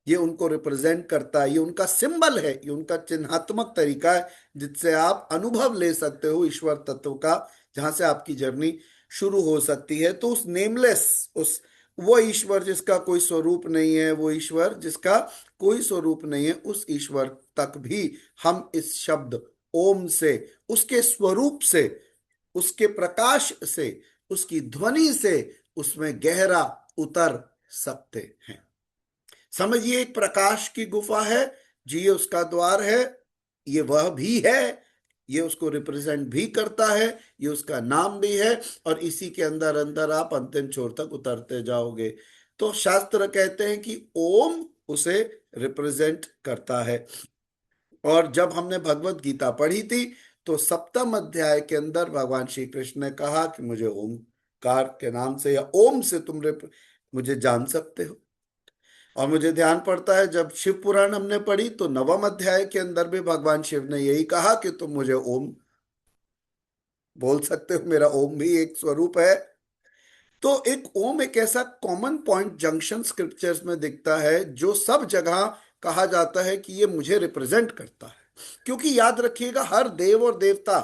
S1: ये उनको रिप्रेजेंट करता है, ये उनका सिंबल है, ये उनका चिन्हात्मक तरीका है जिससे आप अनुभव ले सकते हो ईश्वर तत्व का, जहां से आपकी जर्नी शुरू हो सकती है। तो उस नेमलेस, उस वो ईश्वर जिसका कोई स्वरूप नहीं है, वो ईश्वर जिसका कोई स्वरूप नहीं है, उस ईश्वर तक भी हम इस शब्द ओम से, उसके स्वरूप से, उसके प्रकाश से, उसकी ध्वनि से उसमें गहरा उतर सकते हैं। समझिए एक प्रकाश की गुफा है जी, ये उसका द्वार है, ये वह भी है, ये उसको रिप्रेजेंट भी करता है, ये उसका नाम भी है, और इसी के अंदर अंदर आप अंतिम छोर तक उतरते जाओगे। तो शास्त्र कहते हैं कि ओम उसे रिप्रेजेंट करता है। और जब हमने भगवत गीता पढ़ी थी तो सप्तम अध्याय के अंदर भगवान श्री कृष्ण ने कहा कि मुझे ओमकार के नाम से या ओम से तुम मुझे जान सकते हो। और मुझे ध्यान पड़ता है जब शिव पुराण हमने पढ़ी तो नवम अध्याय के अंदर भी भगवान शिव ने यही कहा कि तुम मुझे ओम बोल सकते हो, मेरा ओम भी एक स्वरूप है। तो एक ओम एक ऐसा कॉमन पॉइंट जंक्शन स्क्रिप्चर्स में दिखता है जो सब जगह कहा जाता है कि ये मुझे रिप्रेजेंट करता है। क्योंकि याद रखिएगा, हर देव और देवता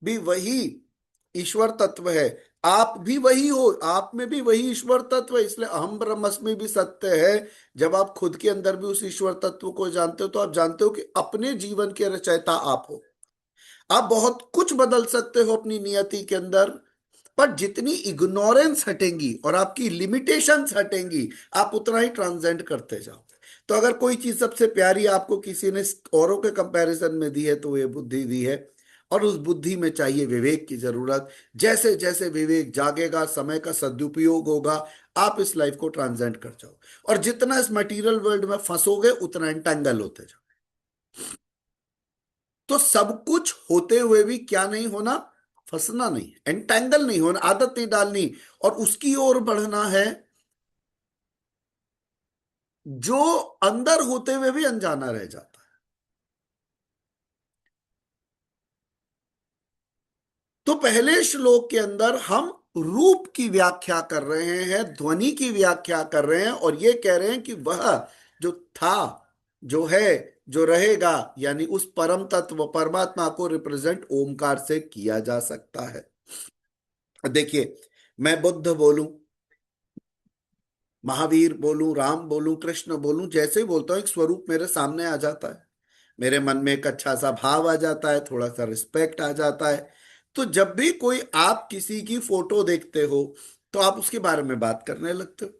S1: भी वही ईश्वर तत्व है, आप भी वही हो, आप में भी वही ईश्वर तत्व है। इसलिए अहम ब्रह्मस्मि भी सत्य है। जब आप खुद के अंदर भी उस ईश्वर तत्व को जानते हो तो आप जानते हो कि अपने जीवन के रचयिता आप हो। आप बहुत कुछ बदल सकते हो अपनी नियति के अंदर, पर जितनी इग्नोरेंस हटेंगी और आपकी लिमिटेशंस हटेंगी, आप उतना ही ट्रांसेंड करते जाओ। तो अगर कोई चीज सबसे प्यारी आपको किसी ने औरों के कंपैरिजन में दी है तो ये बुद्धि दी है, और उस बुद्धि में चाहिए विवेक की जरूरत। जैसे जैसे विवेक जागेगा, समय का सदुपयोग होगा, आप इस लाइफ को ट्रांसेंड कर जाओ। और जितना इस मटेरियल वर्ल्ड में फंसोगे उतना एंटेंगल होते जाओ। तो सब कुछ होते हुए भी क्या नहीं होना? फंसना नहीं, एंटेंगल नहीं होना, आदत नहीं डालनी, और उसकी ओर बढ़ना है जो अंदर होते हुए भी अनजाना रह जाता है। तो पहले श्लोक के अंदर हम रूप की व्याख्या कर रहे हैं, ध्वनि की व्याख्या कर रहे हैं, और ये कह रहे हैं कि वह जो था, जो है, जो रहेगा, यानी उस परम तत्व परमात्मा को रिप्रेजेंट ओमकार से किया जा सकता है। देखिए, मैं बुद्ध बोलूं, महावीर बोलूं, राम बोलूं, कृष्ण बोलूं, जैसे ही बोलता हूं एक स्वरूप मेरे सामने आ जाता है, मेरे मन में एक अच्छा सा भाव आ जाता है, थोड़ा सा रिस्पेक्ट आ जाता है। तो जब भी कोई आप किसी की फोटो देखते हो तो आप उसके बारे में बात करने लगते हो,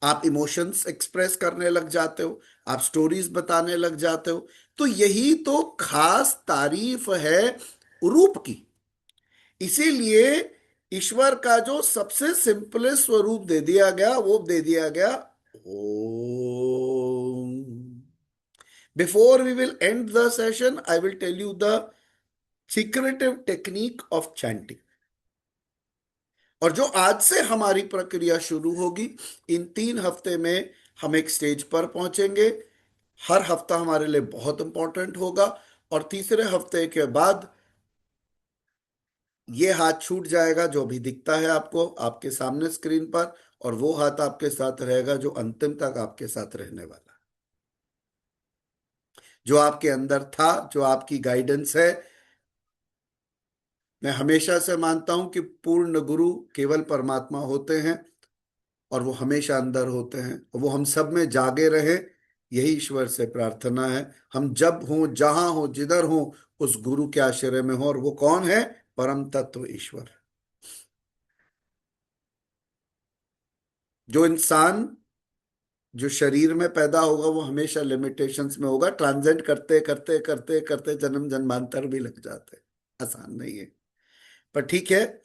S1: आप इमोशंस एक्सप्रेस करने लग जाते हो, आप स्टोरीज बताने लग जाते हो। तो यही तो खास तारीफ है रूप की। इसीलिए ईश्वर का जो सबसे सिंपलेस्ट स्वरूप दे दिया गया वो दे दिया गया Om. Before we will end the session I will tell you the secretive technique of chanting. और जो आज से हमारी प्रक्रिया शुरू होगी, इन 3 हफ्ते में हम एक स्टेज पर पहुंचेंगे। हर हफ्ता हमारे लिए बहुत इंपॉर्टेंट होगा। और तीसरे हफ्ते के बाद ये हाथ छूट जाएगा जो भी दिखता है आपको आपके सामने स्क्रीन पर, और वो हाथ आपके साथ रहेगा जो अंतिम तक आपके साथ रहने वाला है, जो आपके अंदर था, जो आपकी गाइडेंस है। मैं हमेशा से मानता हूं कि पूर्ण गुरु केवल परमात्मा होते हैं, और वो हमेशा अंदर होते हैं, और वो हम सब में जागे रहे। यही ईश्वर से प्रार्थना है। हम जब हों, जहां हो, जिधर हो, उस गुरु के आश्रय में हो। और वो कौन है? परम तत्व ईश्वर। जो इंसान जो शरीर में पैदा होगा वो हमेशा लिमिटेशंस में होगा। ट्रांजेंड करते करते करते करते जन्म जन्मांतर भी लग जाते हैं। आसान नहीं है, पर ठीक है,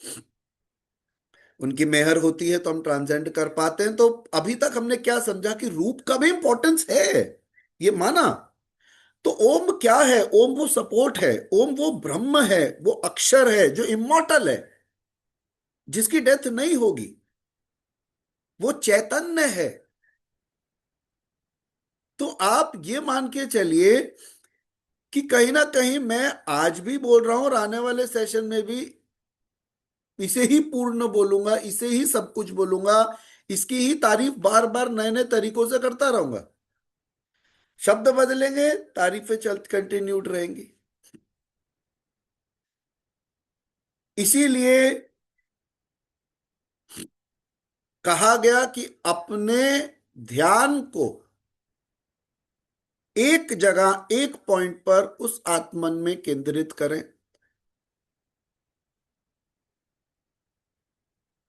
S1: उनकी मेहर होती है तो हम ट्रांसेंड कर पाते हैं। तो अभी तक हमने क्या समझा कि रूप का भी इंपॉर्टेंस है, ये माना। तो ओम क्या है? ओम वो सपोर्ट है, ओम वो ब्रह्म है, वो अक्षर है जो इमॉर्टल है, जिसकी डेथ नहीं होगी। वो चैतन्य है। तो आप ये मान के चलिए कि कहीं ना कहीं मैं आज भी बोल रहा हूं और आने वाले सेशन में भी इसे ही पूर्ण बोलूंगा, इसे ही सब कुछ बोलूंगा, इसकी ही तारीफ बार बार नए नए तरीकों से करता रहूंगा। शब्द बदलेंगे, तारीफें चल कंटिन्यूड रहेंगी। इसीलिए कहा गया कि अपने ध्यान को एक जगह, एक पॉइंट पर उस आत्मन में केंद्रित करें,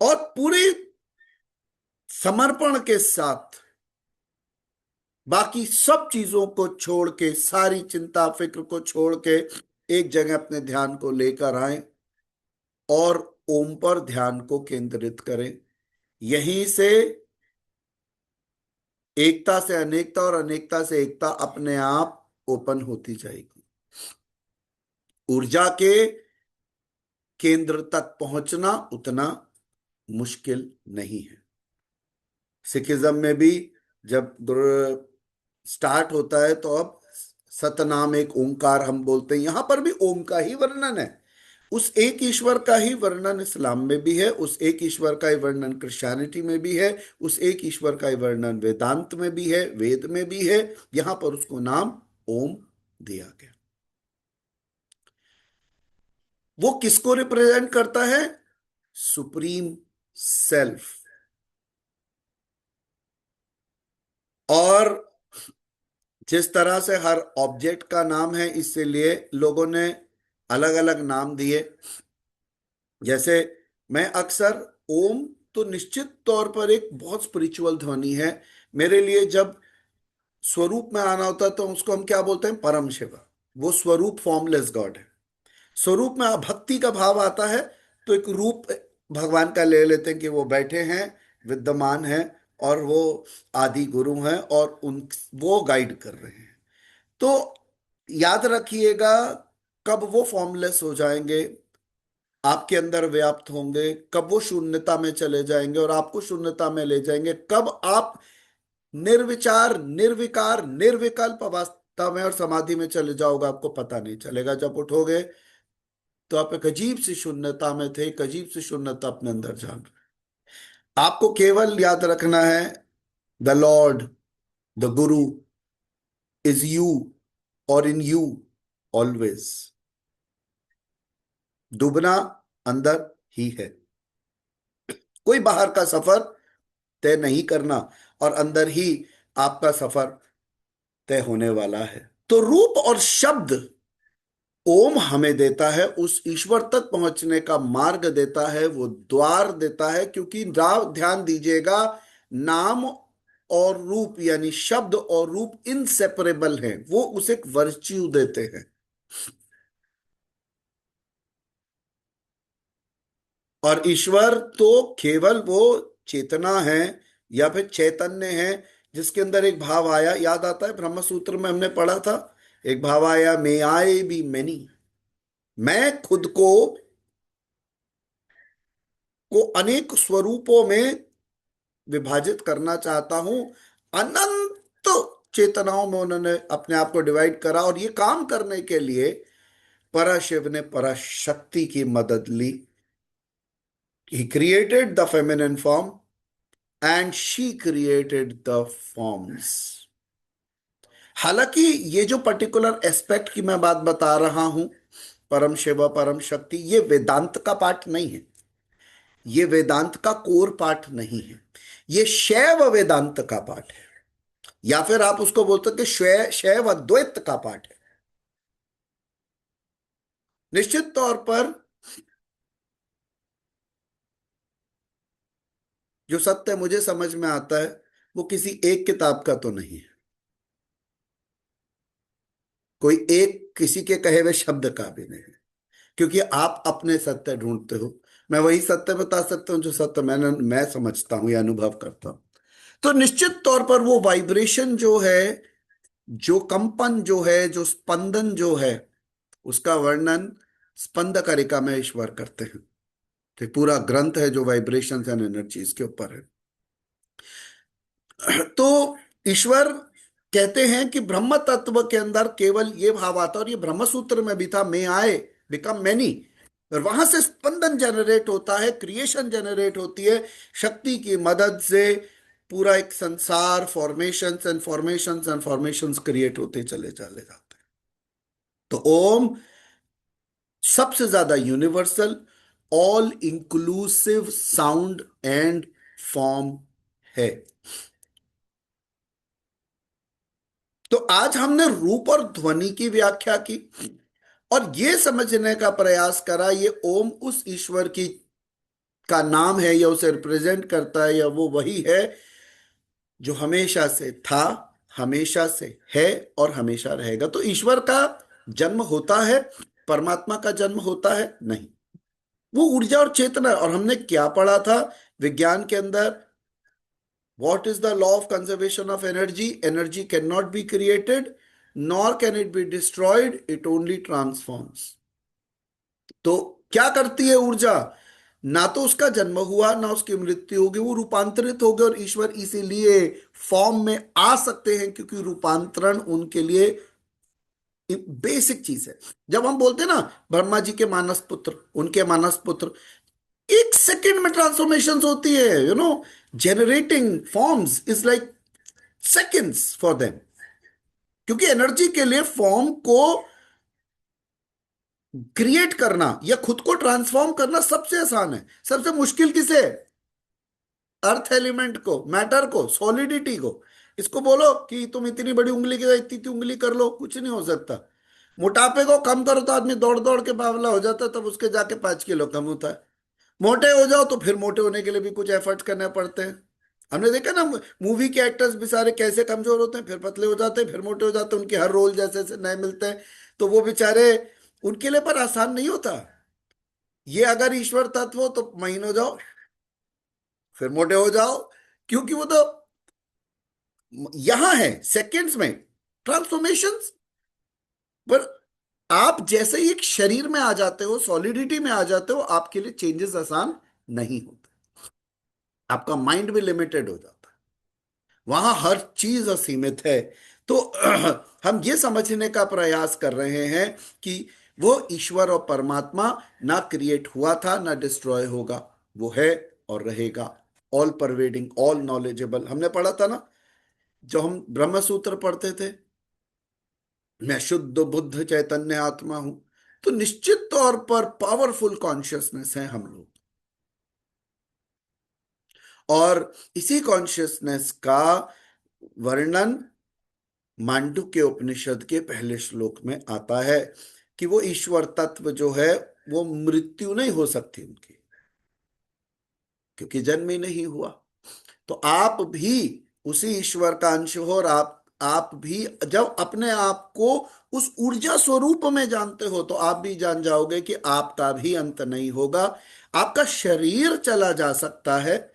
S1: और पूरे समर्पण के साथ बाकी सब चीजों को छोड़ के, सारी चिंता फिक्र को छोड़ के एक जगह अपने ध्यान को लेकर आए और ओम पर ध्यान को केंद्रित करें। यहीं से एकता से अनेकता और अनेकता से एकता अपने आप ओपन होती जाएगी। ऊर्जा के केंद्र तक पहुंचना उतना मुश्किल नहीं है। सिखिज्म में भी जब स्टार्ट होता है तो अब सतनाम एक ओंकार हम बोलते हैं। यहां पर भी ओम का ही वर्णन है। उस एक ईश्वर का ही वर्णन इस्लाम में भी है, उस एक ईश्वर का ही वर्णन क्रिश्चियनिटी में भी है, उस एक ईश्वर का ही वर्णन वेदांत में भी है, वेद में भी है। यहां पर उसको नाम ओम दिया गया। वो किसको रिप्रेजेंट करता है? Supreme self. और जिस तरह से हर ऑब्जेक्ट का नाम है, इसलिए लोगों ने अलग अलग नाम दिए। जैसे मैं अक्सर ओम तो निश्चित तौर पर एक बहुत स्पिरिचुअल ध्वनि है। मेरे लिए जब स्वरूप में आना होता है तो उसको हम क्या बोलते हैं? परम शिव। वो स्वरूप फॉर्मलेस गॉड है। स्वरूप में भक्ति का भाव आता है तो एक रूप भगवान का ले लेते हैं कि वो बैठे हैं, विद्यमान हैं, और वो आदि गुरु हैं, और उन वो गाइड कर रहे हैं। तो याद रखिएगा, कब वो फॉर्मलेस हो जाएंगे, आपके अंदर व्याप्त होंगे, कब वो शून्यता में चले जाएंगे और आपको शून्यता में ले जाएंगे, कब आप निर्विचार, निर्विकार, निर्विकल्प अवस्था में और समाधि में चले जाओगे, आपको पता नहीं चलेगा। जब उठोगे तो आप एक अजीब सी शून्यता में थे, एक अजीब सी शून्यता अपने अंदर जान रहे। आपको केवल याद रखना है, the Lord, the Guru is you, और इन यू ऑलवेज। डूबना अंदर ही है। कोई बाहर का सफर तय नहीं करना, और अंदर ही आपका सफर तय होने वाला है। तो रूप और शब्द ओम हमें देता है, उस ईश्वर तक पहुंचने का मार्ग देता है, वो द्वार देता है। क्योंकि ध्यान दीजिएगा, नाम और रूप यानी शब्द और रूप इनसेपरेबल हैं, वो उसे एक वर्च्यू देते हैं। और ईश्वर तो केवल वो चेतना है या फिर चैतन्य है जिसके अंदर एक भाव आया। याद आता है ब्रह्म सूत्र में हमने पढ़ा था, एक भाव आया, मे आई बी मेनी। मैं खुद को अनेक स्वरूपों में विभाजित करना चाहता हूं। अनंत चेतनाओं में उन्होंने अपने आप को डिवाइड करा, और ये काम करने के लिए पराशिव ने पराशक्ति की मदद ली। He created the feminine form and she created the forms. हालांकि ये जो पर्टिकुलर एस्पेक्ट की मैं बात बता रहा हूं, परम शिव परम शक्ति, ये वेदांत का पार्ट नहीं है, ये वेदांत का कोर पार्ट नहीं है, ये शैव वेदांत का पार्ट है, या फिर आप उसको बोलते कि शैव अद्वैत का पार्ट है। निश्चित तौर पर जो सत्य मुझे समझ में आता है वो किसी एक किताब का तो नहीं है, कोई एक किसी के कहे हुए शब्द का भी नहीं है, क्योंकि आप अपने सत्य ढूंढते हो। मैं वही सत्य बता सकता हूं जो सत्य मैं समझता हूं या अनुभव करता हूं। तो निश्चित तौर पर वो वाइब्रेशन जो है, जो कंपन जो है, जो स्पंदन जो है, उसका वर्णन स्पंद कारिका में ईश्वर करते हैं। तो पूरा ग्रंथ है जो वाइब्रेशन एंड एनर्जीज के ऊपर है। तो ईश्वर कहते हैं कि ब्रह्म तत्व के अंदर केवल ये भाव आता है, और ये ब्रह्म सूत्र में भी था, मे आए बिकम मैनी। और वहां से स्पंदन जनरेट होता है, क्रिएशन जनरेट होती है शक्ति की मदद से। पूरा एक संसार, formations and formations and formations create होते चले चले जाते हैं। तो ओम सबसे ज्यादा universal, all inclusive sound and form है। तो आज हमने रूप और ध्वनि की व्याख्या की, और ये समझने का प्रयास करा ये ओम उस ईश्वर की का नाम है, या उसे रिप्रेजेंट करता है, या वो वही है जो हमेशा से था, हमेशा से है और हमेशा रहेगा। तो ईश्वर का जन्म होता है, परमात्मा का जन्म होता है नहीं। वो ऊर्जा और चेतना है। और हमने क्या पढ़ा था विज्ञान के अंदर, what is the law of conservation of energy? Energy can not be created nor can it be destroyed, it only transforms. तो क्या करती है ऊर्जा? ना तो उसका जन्म हुआ ना उसकी मृत्यु होगी, वो रूपांतरित हो गए। और ईश्वर इसीलिए फॉर्म में आ सकते हैं क्योंकि रूपांतरण उनके लिए बेसिक चीज है। जब हम बोलते हैं ना ब्रह्मा जी के मानस पुत्र, उनके मानस पुत्र, एक सेकंड में ट्रांसफॉर्मेशन होती है। Generating forms is like seconds for them, क्योंकि एनर्जी के लिए फॉर्म को क्रिएट करना या खुद को ट्रांसफॉर्म करना सबसे आसान है। सबसे मुश्किल किसे? अर्थ एलिमेंट को, मैटर को, सॉलिडिटी को। इसको बोलो कि तुम इतनी बड़ी उंगली की इतनी इतनी उंगली कर लो, कुछ नहीं हो सकता। मोटापे को कम करो तो आदमी दौड़ दौड़ के बावला हो जाता है, तब उसके जाके 5 किलो कम होता है। मोटे हो जाओ तो फिर मोटे होने के लिए भी कुछ एफर्ट्स करने पड़ते हैं। हमने देखा ना मूवी के एक्टर्स बेचारे कैसे कमजोर होते हैं, फिर पतले हो जाते हैं, फिर मोटे हो जाते हैं, उनके हर रोल जैसे जैसे नए मिलते हैं, तो वो बेचारे, उनके लिए पर आसान नहीं होता। ये अगर ईश्वर तत्व हो तो महीनों जाओ फिर मोटे हो जाओ, क्योंकि वो तो यहां है सेकंड्स में ट्रांसफॉर्मेशंस। पर आप जैसे ही एक शरीर में आ जाते हो, सॉलिडिटी में आ जाते हो, आपके लिए चेंजेस आसान नहीं होते। आपका माइंड भी लिमिटेड हो जाता है, वहां हर चीज असीमित है। तो हम ये समझने का प्रयास कर रहे हैं कि वो ईश्वर और परमात्मा ना क्रिएट हुआ था ना डिस्ट्रॉय होगा, वो है और रहेगा, ऑल परवेडिंग, ऑल नॉलेजेबल। हमने पढ़ा था ना जो हम ब्रह्म सूत्र पढ़ते थे, मैं शुद्ध बुद्ध चैतन्य आत्मा हूं। तो निश्चित तौर पर पावरफुल कॉन्शियसनेस है हम लोग, और इसी कॉन्शियसनेस का वर्णन मांडुक्य उपनिषद के पहले श्लोक में आता है कि वो ईश्वर तत्व जो है वो मृत्यु नहीं हो सकती उनकी, क्योंकि जन्म ही नहीं हुआ। तो आप भी उसी ईश्वर का अंश हो। और आप भी जब अपने आप को उस ऊर्जा स्वरूप में जानते हो तो आप भी जान जाओगे कि आपका भी अंत नहीं होगा। आपका शरीर चला जा सकता है,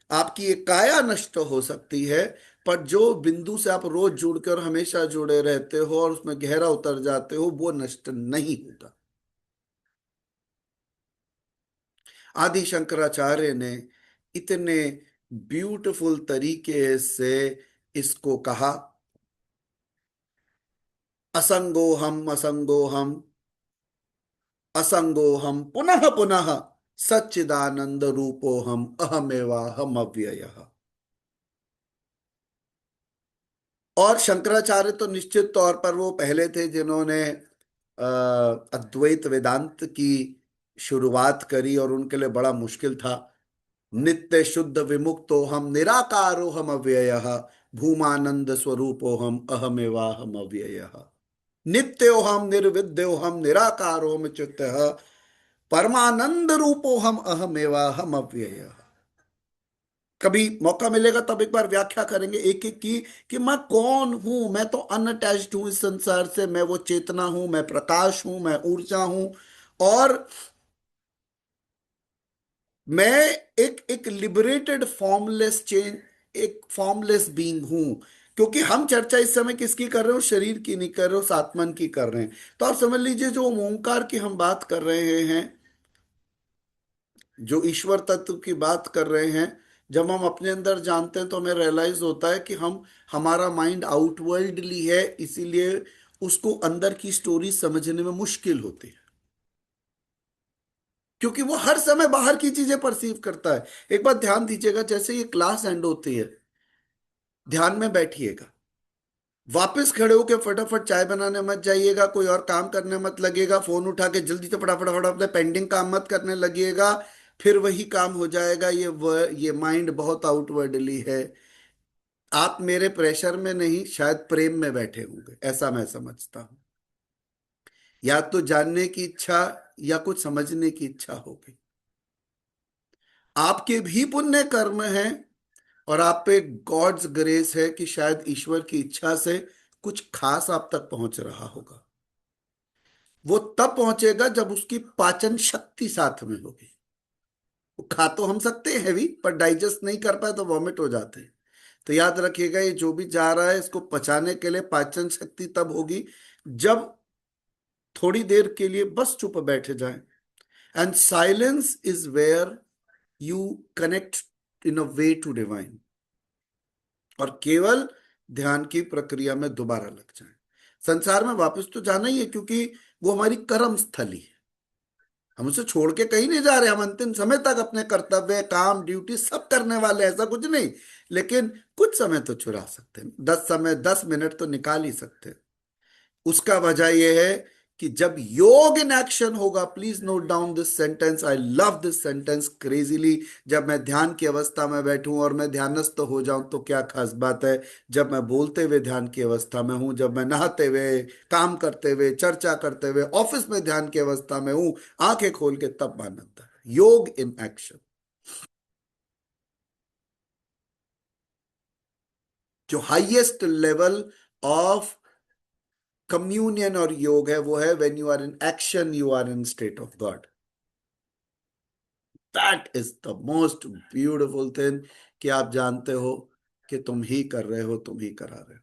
S1: आपकी एक काया नष्ट हो सकती है, पर जो बिंदु से आप रोज जुड़ के और हमेशा जुड़े रहते हो और उसमें गहरा उतर जाते हो वो नष्ट नहीं होता। आदि शंकराचार्य ने इतने ब्यूटीफुल तरीके से इसको कहा, असंगो हम असंगो हम असंगो हम पुनः पुनः सच्चिदानंद रूपो हम अहमेवा हम अव्ययः। और शंकराचार्य तो निश्चित तौर पर वो पहले थे जिन्होंने अद्वैत वेदांत की शुरुआत करी, और उनके लिए बड़ा मुश्किल था। नित्य शुद्ध विमुक्तो हम निराकारो हम अव्ययः, भूमानंद स्वरूपो हम अहमेवा हम अव्ययः। नित्यो हम निर्विद्यो हम निराकारो हम चित्त परमानंद रूपो हम अहमेवा हम अव्यय। कभी मौका मिलेगा तब एक बार व्याख्या करेंगे एक एक की, कि मैं कौन हूं। मैं तो अनअटैच्ड हूं इस संसार से, मैं वो चेतना हूं, मैं प्रकाश हूं, मैं ऊर्जा हूं, और मैं एक एक लिबरेटेड फॉर्मलेस चेंज, एक फॉर्मलेस बीइंग हूं। क्योंकि हम चर्चा इस समय किसकी कर रहे हो, शरीर की नहीं कर रहे हो, आत्मन की कर रहे हैं। तो आप समझ लीजिए जो ओंकार की हम बात कर रहे हैं, जो ईश्वर तत्व की बात कर रहे हैं, जब हम अपने अंदर जानते हैं तो हमें रियलाइज होता है कि हम, हमारा माइंड आउटवर्ल्डली है, इसीलिए उसको अंदर की स्टोरी समझने में मुश्किल होती है, क्योंकि वो हर समय बाहर की चीजें परसीव करता है। एक बात ध्यान दीजिएगा, जैसे ये क्लास एंड होती है, ध्यान में बैठिएगा, वापस खड़े होके फटाफट चाय बनाने मत जाइएगा, कोई और काम करने मत लगेगा, फोन उठा के जल्दी से फटाफट फटाफट अपने पेंडिंग काम मत करने लगिएगा, फिर वही काम हो जाएगा। ये माइंड बहुत आउटवर्डली है। आप मेरे प्रेशर में नहीं, शायद प्रेम में बैठे होंगे, ऐसा मैं समझता हूं। या तो जानने की इच्छा या कुछ समझने की इच्छा होगी। आपके भी पुण्य कर्म हैं, और आप पे गॉड्स ग्रेस है कि शायद ईश्वर की इच्छा से कुछ खास आप तक पहुंच रहा होगा। वो तब पहुंचेगा जब उसकी पाचन शक्ति साथ में होगी। वो खा तो हम सकते हैं हैवी, पर डाइजेस्ट नहीं कर पाए तो वॉमिट हो जाते हैं। तो याद रखिएगा, ये जो भी जा रहा है इसको पचाने के लिए पाचन शक्ति तब होगी जब थोड़ी देर के लिए बस चुप बैठे जाएं। And silence is where you connect in a way to divine, और केवल ध्यान की प्रक्रिया में दोबारा लग जाएं। संसार में वापस तो जाना ही है, क्योंकि वो हमारी कर्म स्थली है। हम उसे छोड़ के कहीं नहीं जा रहे, हम अंतिम समय तक अपने कर्तव्य, काम, ड्यूटी सब करने वाले, ऐसा कुछ नहीं। लेकिन कुछ समय तो चुरा सकते हैं, 10 मिनट तो निकाल ही सकते हैं। उसका वजह यह है कि जब योग इन एक्शन होगा, please note down this sentence, I love this sentence crazily. जब मैं ध्यान की अवस्था में बैठूं और मैं ध्यानस्थ हो जाऊं तो क्या खास बात है, जब मैं बोलते हुए ध्यान की अवस्था में हूं, जब मैं नहाते हुए, काम करते हुए, चर्चा करते हुए, ऑफिस में ध्यान की अवस्था में हूं, आंखें खोल के, तब आनंद है। Yoga in action. जो हाईएस्ट लेवल ऑफ कम्युनियन और योग है वो है when you are in action, you are in state of god. That is the most beautiful thing, कि आप जानते हो कि तुम ही कर रहे हो, तुम ही करा रहे हो।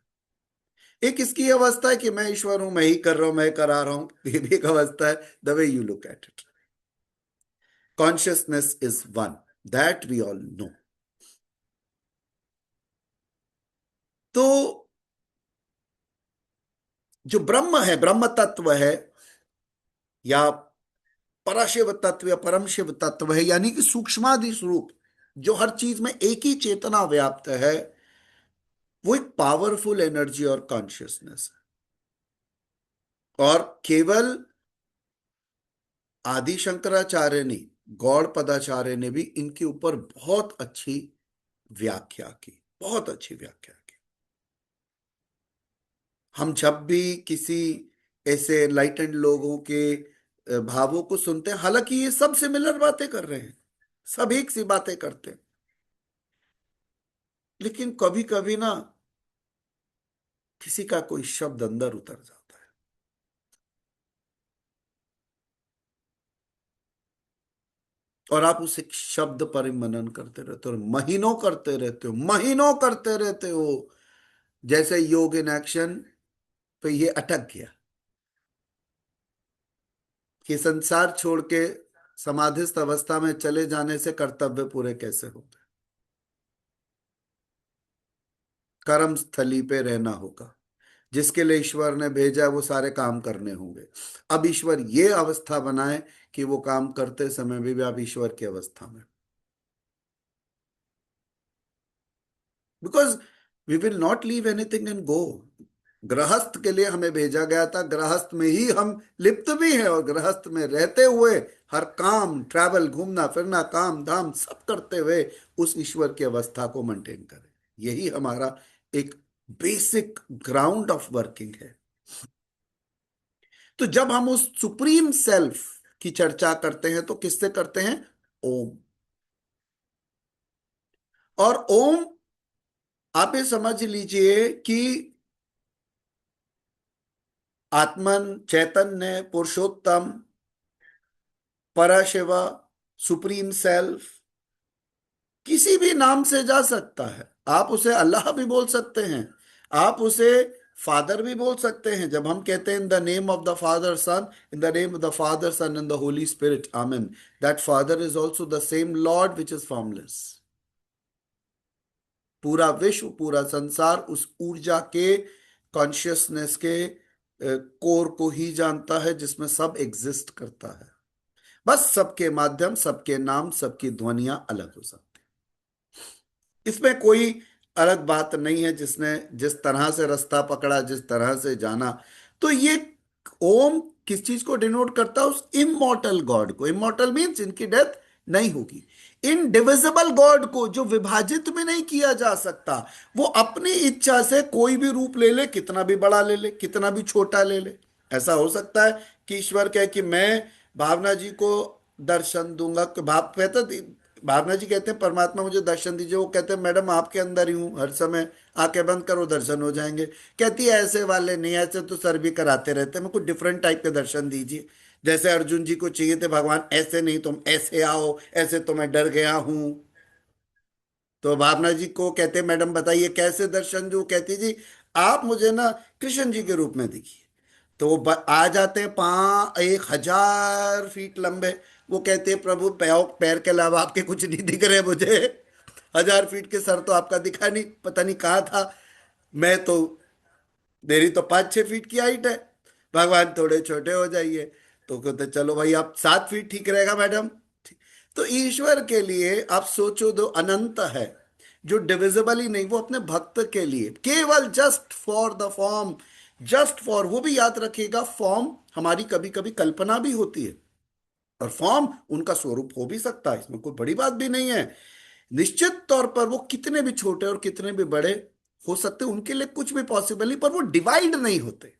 S1: एक इसकी अवस्था है कि मैं ईश्वर हूं, मैं ही कर रहा हूं, मैं करा रहा हूं, ये भी एक अवस्था है। The way you look at it, consciousness is one, that we all know. तो जो ब्रह्म है, ब्रह्म तत्व है, या परशिव तत्व या परम शिव तत्व है, यानी कि सूक्ष्मादि स्वरूप, जो हर चीज में एक ही चेतना व्याप्त है, वो एक पावरफुल एनर्जी और कॉन्शियसनेस है। और केवल आदि शंकराचार्य ने, गौड़ पदाचार्य ने भी इनके ऊपर बहुत अच्छी व्याख्या की, बहुत अच्छी व्याख्या की। हम जब भी किसी ऐसे लाइटेंड लोगों के भावों को सुनते हैं, हालांकि ये सब सिमिलर बातें कर रहे हैं, सब एक सी बातें करते हैं, लेकिन कभी कभी ना किसी का कोई शब्द अंदर उतर जाता है, और आप उस एक शब्द पर ही मनन करते रहते हो, और महीनों करते रहते हो, महीनों करते रहते हो। जैसे योग इन एक्शन पे ये अटक गया कि संसार छोड़ के समाधिस्थ अवस्था में चले जाने से कर्तव्य पूरे कैसे होंगे, कर्म स्थली पे रहना होगा, जिसके लिए ईश्वर ने भेजा वो सारे काम करने होंगे। अब ईश्वर ये अवस्था बनाए कि वो काम करते समय भी आप ईश्वर की अवस्था में, because we will not leave anything and go. गृहस्थ के लिए हमें भेजा गया था, गृहस्थ में ही हम लिप्त भी हैं, और गृहस्थ में रहते हुए हर काम, ट्रैवल, घूमना फिरना, काम धाम सब करते हुए उस ईश्वर की अवस्था को मेंटेन करें। यही हमारा एक बेसिक ग्राउंड ऑफ वर्किंग है। तो जब हम उस सुप्रीम सेल्फ की चर्चा करते हैं तो किससे करते हैं? ओम। और ओम, आप ये समझ लीजिए कि आत्मन, चैतन्य, पुरुषोत्तम, परशिव, सुप्रीम सेल्फ, किसी भी नाम से जा सकता है। आप उसे अल्लाह भी बोल सकते हैं, आप उसे फादर भी बोल सकते हैं। जब हम कहते हैं in the name of the father son, in the name of the father son and the holy spirit, amen, that father is also the same lord which is formless. पूरा विश्व, पूरा संसार उस ऊर्जा के, कॉन्शियसनेस के कोर को ही जानता है, जिसमें सब एग्जिस्ट करता है। बस सबके माध्यम, सबके नाम, सबकी ध्वनियां अलग हो सकती, इसमें कोई अलग बात नहीं है। जिसने जिस तरह से रास्ता पकड़ा, जिस तरह से जाना, तो ये ओम किस चीज को डिनोट करता है? उस इमॉर्टल गॉड को। इमॉर्टल मीन्स इनकी डेथ नहीं होगी। इनडिविजिबल गॉड को, जो विभाजित में नहीं किया जा सकता, वो अपनी इच्छा से कोई भी रूप ले ले, कितना भी बड़ा ले ले, कितना भी छोटा ले ले। ऐसा हो सकता है कि ईश्वर कहे कि मैं भावना जी को दर्शन दूंगा, भाव कहते, भावना जी कहते हैं परमात्मा मुझे दर्शन दीजिए, वो कहते हैं मैडम आपके अंदर ही हूँ हर समय, आंखें बंद करो दर्शन हो जाएंगे। कहती है ऐसे वाले नहीं, ऐसे तो सर भी कराते रहते हैं, मेरे को डिफरेंट टाइप के दर्शन दीजिए। जैसे अर्जुन जी को चाहिए थे भगवान ऐसे नहीं, तुम ऐसे आओ, ऐसे तो मैं डर गया हूं। तो भावना जी को कहते मैडम बताइए कैसे दर्शन दूं? कहती जी आप मुझे ना कृष्ण जी के रूप में दिखिए। तो वो आ जाते हैं 1000 फीट लंबे। वो कहते हैं प्रभु पैर पैर के अलावा आपके कुछ नहीं दिख रहे मुझे। 1000 फीट के सर तो आपका दिखा नहीं, पता नहीं कहाँ था। मैं तो, मेरी तो 5-6 फीट की हाइट है, भगवान थोड़े छोटे हो जाइए। तो कहते चलो भाई आप 7 फीट ठीक रहेगा मैडम। तो ईश्वर के लिए आप सोचो, दो अनंत है, जो डिविजिबल ही नहीं, वो अपने भक्त के लिए केवल just for the form, just for, वो भी याद रखिएगा फॉर्म हमारी कभी कभी कल्पना भी होती है, और फॉर्म उनका स्वरूप हो भी सकता है, इसमें कोई बड़ी बात भी नहीं है। निश्चित तौर पर वो कितने भी छोटे और कितने भी बड़े हो सकते, उनके लिए कुछ भी पॉसिबल नहीं, पर वो डिवाइड नहीं होते,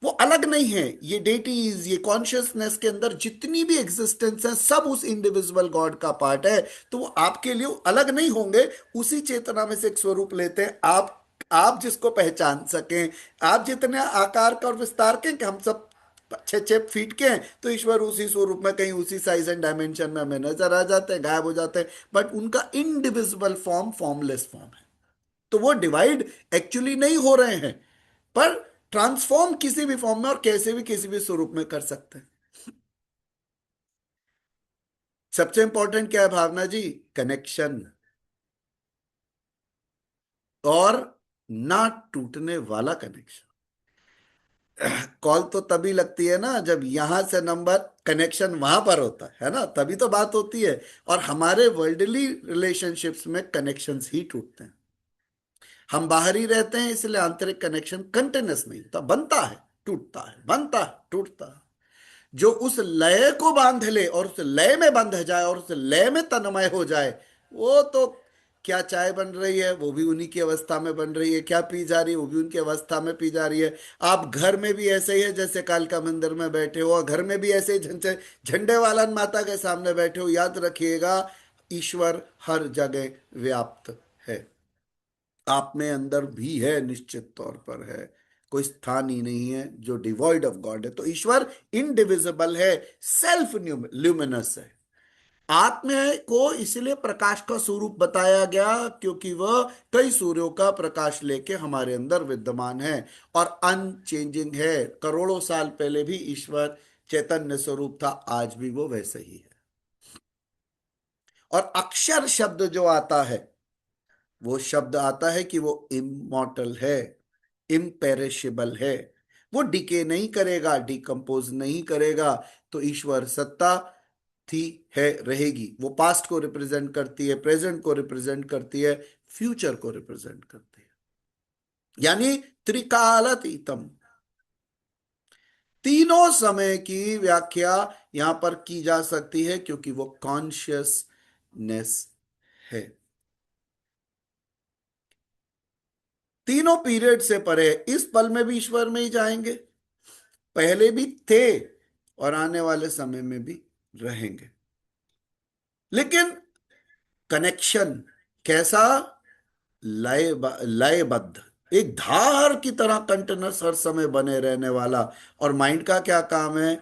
S1: वो अलग नहीं है। ये डेटीज, ये कॉन्शियसनेस के अंदर जितनी भी एग्जिस्टेंस है, सब उस इंडिविजुअल गॉड का पार्ट है। तो वो आपके लिए अलग नहीं होंगे, उसी चेतना में से एक स्वरूप लेते हैं। आप जिसको पहचान सकें, आप जितने आकार का और विस्तार के, कि हम सब 6-6 फीट के हैं, तो ईश्वर उसी स्वरूप में कहीं उसी साइज एंड डायमेंशन में हमें नजर आ जाते हैं, गायब हो जाते हैं। बट उनका इंडिविजिबल फॉर्म फॉर्मलेस फॉर्म है। तो वो डिवाइड एक्चुअली नहीं हो रहे हैं, पर ट्रांसफॉर्म किसी भी फॉर्म में और कैसे भी किसी भी स्वरूप में कर सकते हैं। सबसे इंपॉर्टेंट क्या है भावना जी? कनेक्शन, और ना टूटने वाला कनेक्शन। कॉल तो तभी लगती है ना जब यहां से नंबर कनेक्शन वहां पर होता है ना, तभी तो बात होती है। और हमारे वर्ल्डली रिलेशनशिप्स में कनेक्शंस ही टूटते हैं। हम बाहर ही रहते हैं, इसलिए आंतरिक कनेक्शन कंटिन्यूस नहीं होता, बनता है टूटता है, बनता है टूटता है। जो उस लय को बांध ले और उस लय में बंध जाए और उस लय में तन्मय हो जाए, वो तो, क्या चाय बन रही है वो भी उन्हीं की अवस्था में बन रही है, क्या पी जा रही है वो भी उनकी अवस्था में पी जा रही है। आप घर में भी ऐसे ही है जैसे कालका मंदिर में बैठे हो, और घर में भी ऐसे ही झंडे वाला माता के सामने बैठे हो। याद रखिएगा ईश्वर हर जगह व्याप्त है। आप में अंदर भी है, निश्चित तौर पर है। कोई स्थान ही नहीं है जो डिवॉइड ऑफ गॉड है। तो ईश्वर इनडिविजिबल है, सेल्फ ल्यूमिनस है। आत्मा को इसलिए प्रकाश का स्वरूप बताया गया क्योंकि वह कई सूर्यों का प्रकाश लेके हमारे अंदर विद्यमान है और अनचेंजिंग है। करोड़ों साल पहले भी ईश्वर चैतन्य स्वरूप था, आज भी वो वैसे ही है। और अक्षर शब्द जो आता है, वो शब्द आता है कि वो इमॉर्टल है, इम्पेरिशेबल है। वो डिके नहीं करेगा, डिकम्पोज नहीं करेगा। तो ईश्वर सत्ता थी, है, रहेगी। वो पास्ट को रिप्रेजेंट करती है, प्रेजेंट को रिप्रेजेंट करती है, फ्यूचर को रिप्रेजेंट करती है। यानी त्रिकालातीतम, तीनों समय की व्याख्या यहां पर की जा सकती है क्योंकि वो कॉन्शियसनेस है। तीनों पीरियड से परे, इस पल में भी ईश्वर में ही जाएंगे, पहले भी थे और आने वाले समय में भी रहेंगे। लेकिन कनेक्शन कैसा? लयबद्ध, एक धार की तरह कंटिन्यूस हर समय बने रहने वाला। और माइंड का क्या काम है?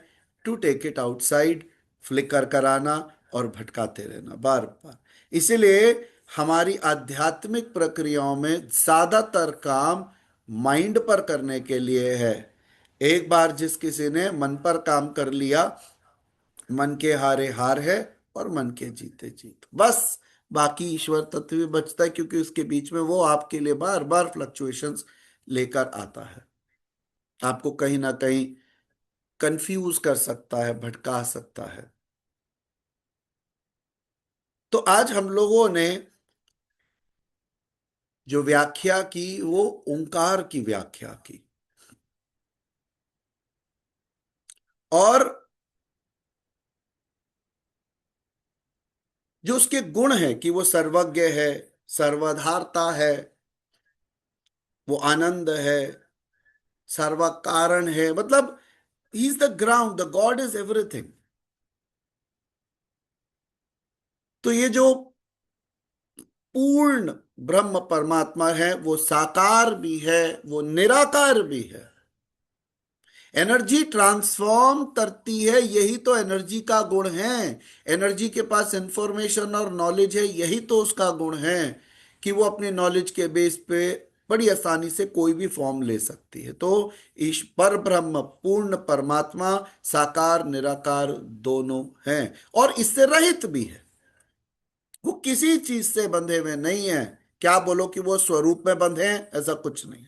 S1: To take it outside, flicker कराना और भटकाते रहना बार बार। इसीलिए हमारी आध्यात्मिक प्रक्रियाओं में ज्यादातर काम माइंड पर करने के लिए है। एक बार जिस किसी ने मन पर काम कर लिया, मन के हारे हार है और मन के जीते जीत, बस। बाकी ईश्वर तत्व भी बचता है क्योंकि उसके बीच में वो आपके लिए बार बार फ्लक्चुएशंस लेकर आता है, आपको कहीं ना कहीं कंफ्यूज कर सकता है, भटका सकता है। तो आज हम लोगों ने जो व्याख्या की वो ओंकार की व्याख्या की। और जो उसके गुण है कि वो सर्वज्ञ है, सर्वधारता है, वो आनंद है, सर्व कारण है, मतलब he is the ground, the God is everything. तो ये जो पूर्ण ब्रह्म परमात्मा है, वो साकार भी है, वो निराकार भी है। एनर्जी ट्रांसफॉर्म करती है, यही तो एनर्जी का गुण है। एनर्जी के पास इंफॉर्मेशन और नॉलेज है, यही तो उसका गुण है कि वो अपने नॉलेज के बेस पे बड़ी आसानी से कोई भी फॉर्म ले सकती है। तो ईश पर ब्रह्म पूर्ण परमात्मा साकार निराकार दोनों हैं और इससे रहित भी है। वो किसी चीज से बंधे हुए नहीं है। क्या बोलो कि वो स्वरूप में बंधे हैं, ऐसा कुछ नहीं।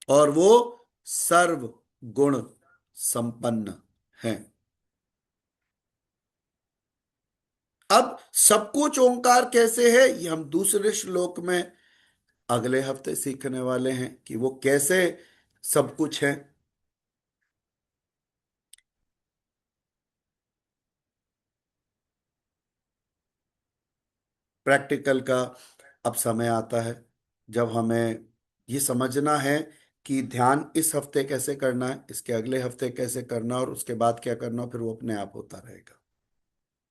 S1: और वो सर्व गुण संपन्न है। अब सब कुछ ओंकार कैसे है, ये हम दूसरे श्लोक में अगले हफ्ते सीखने वाले हैं कि वो कैसे सब कुछ है। प्रैक्टिकल का अब समय आता है जब हमें ये समझना है कि ध्यान इस हफ्ते कैसे करना है, इसके अगले हफ्ते कैसे करना और उसके बाद क्या करना, फिर वो अपने आप होता रहेगा।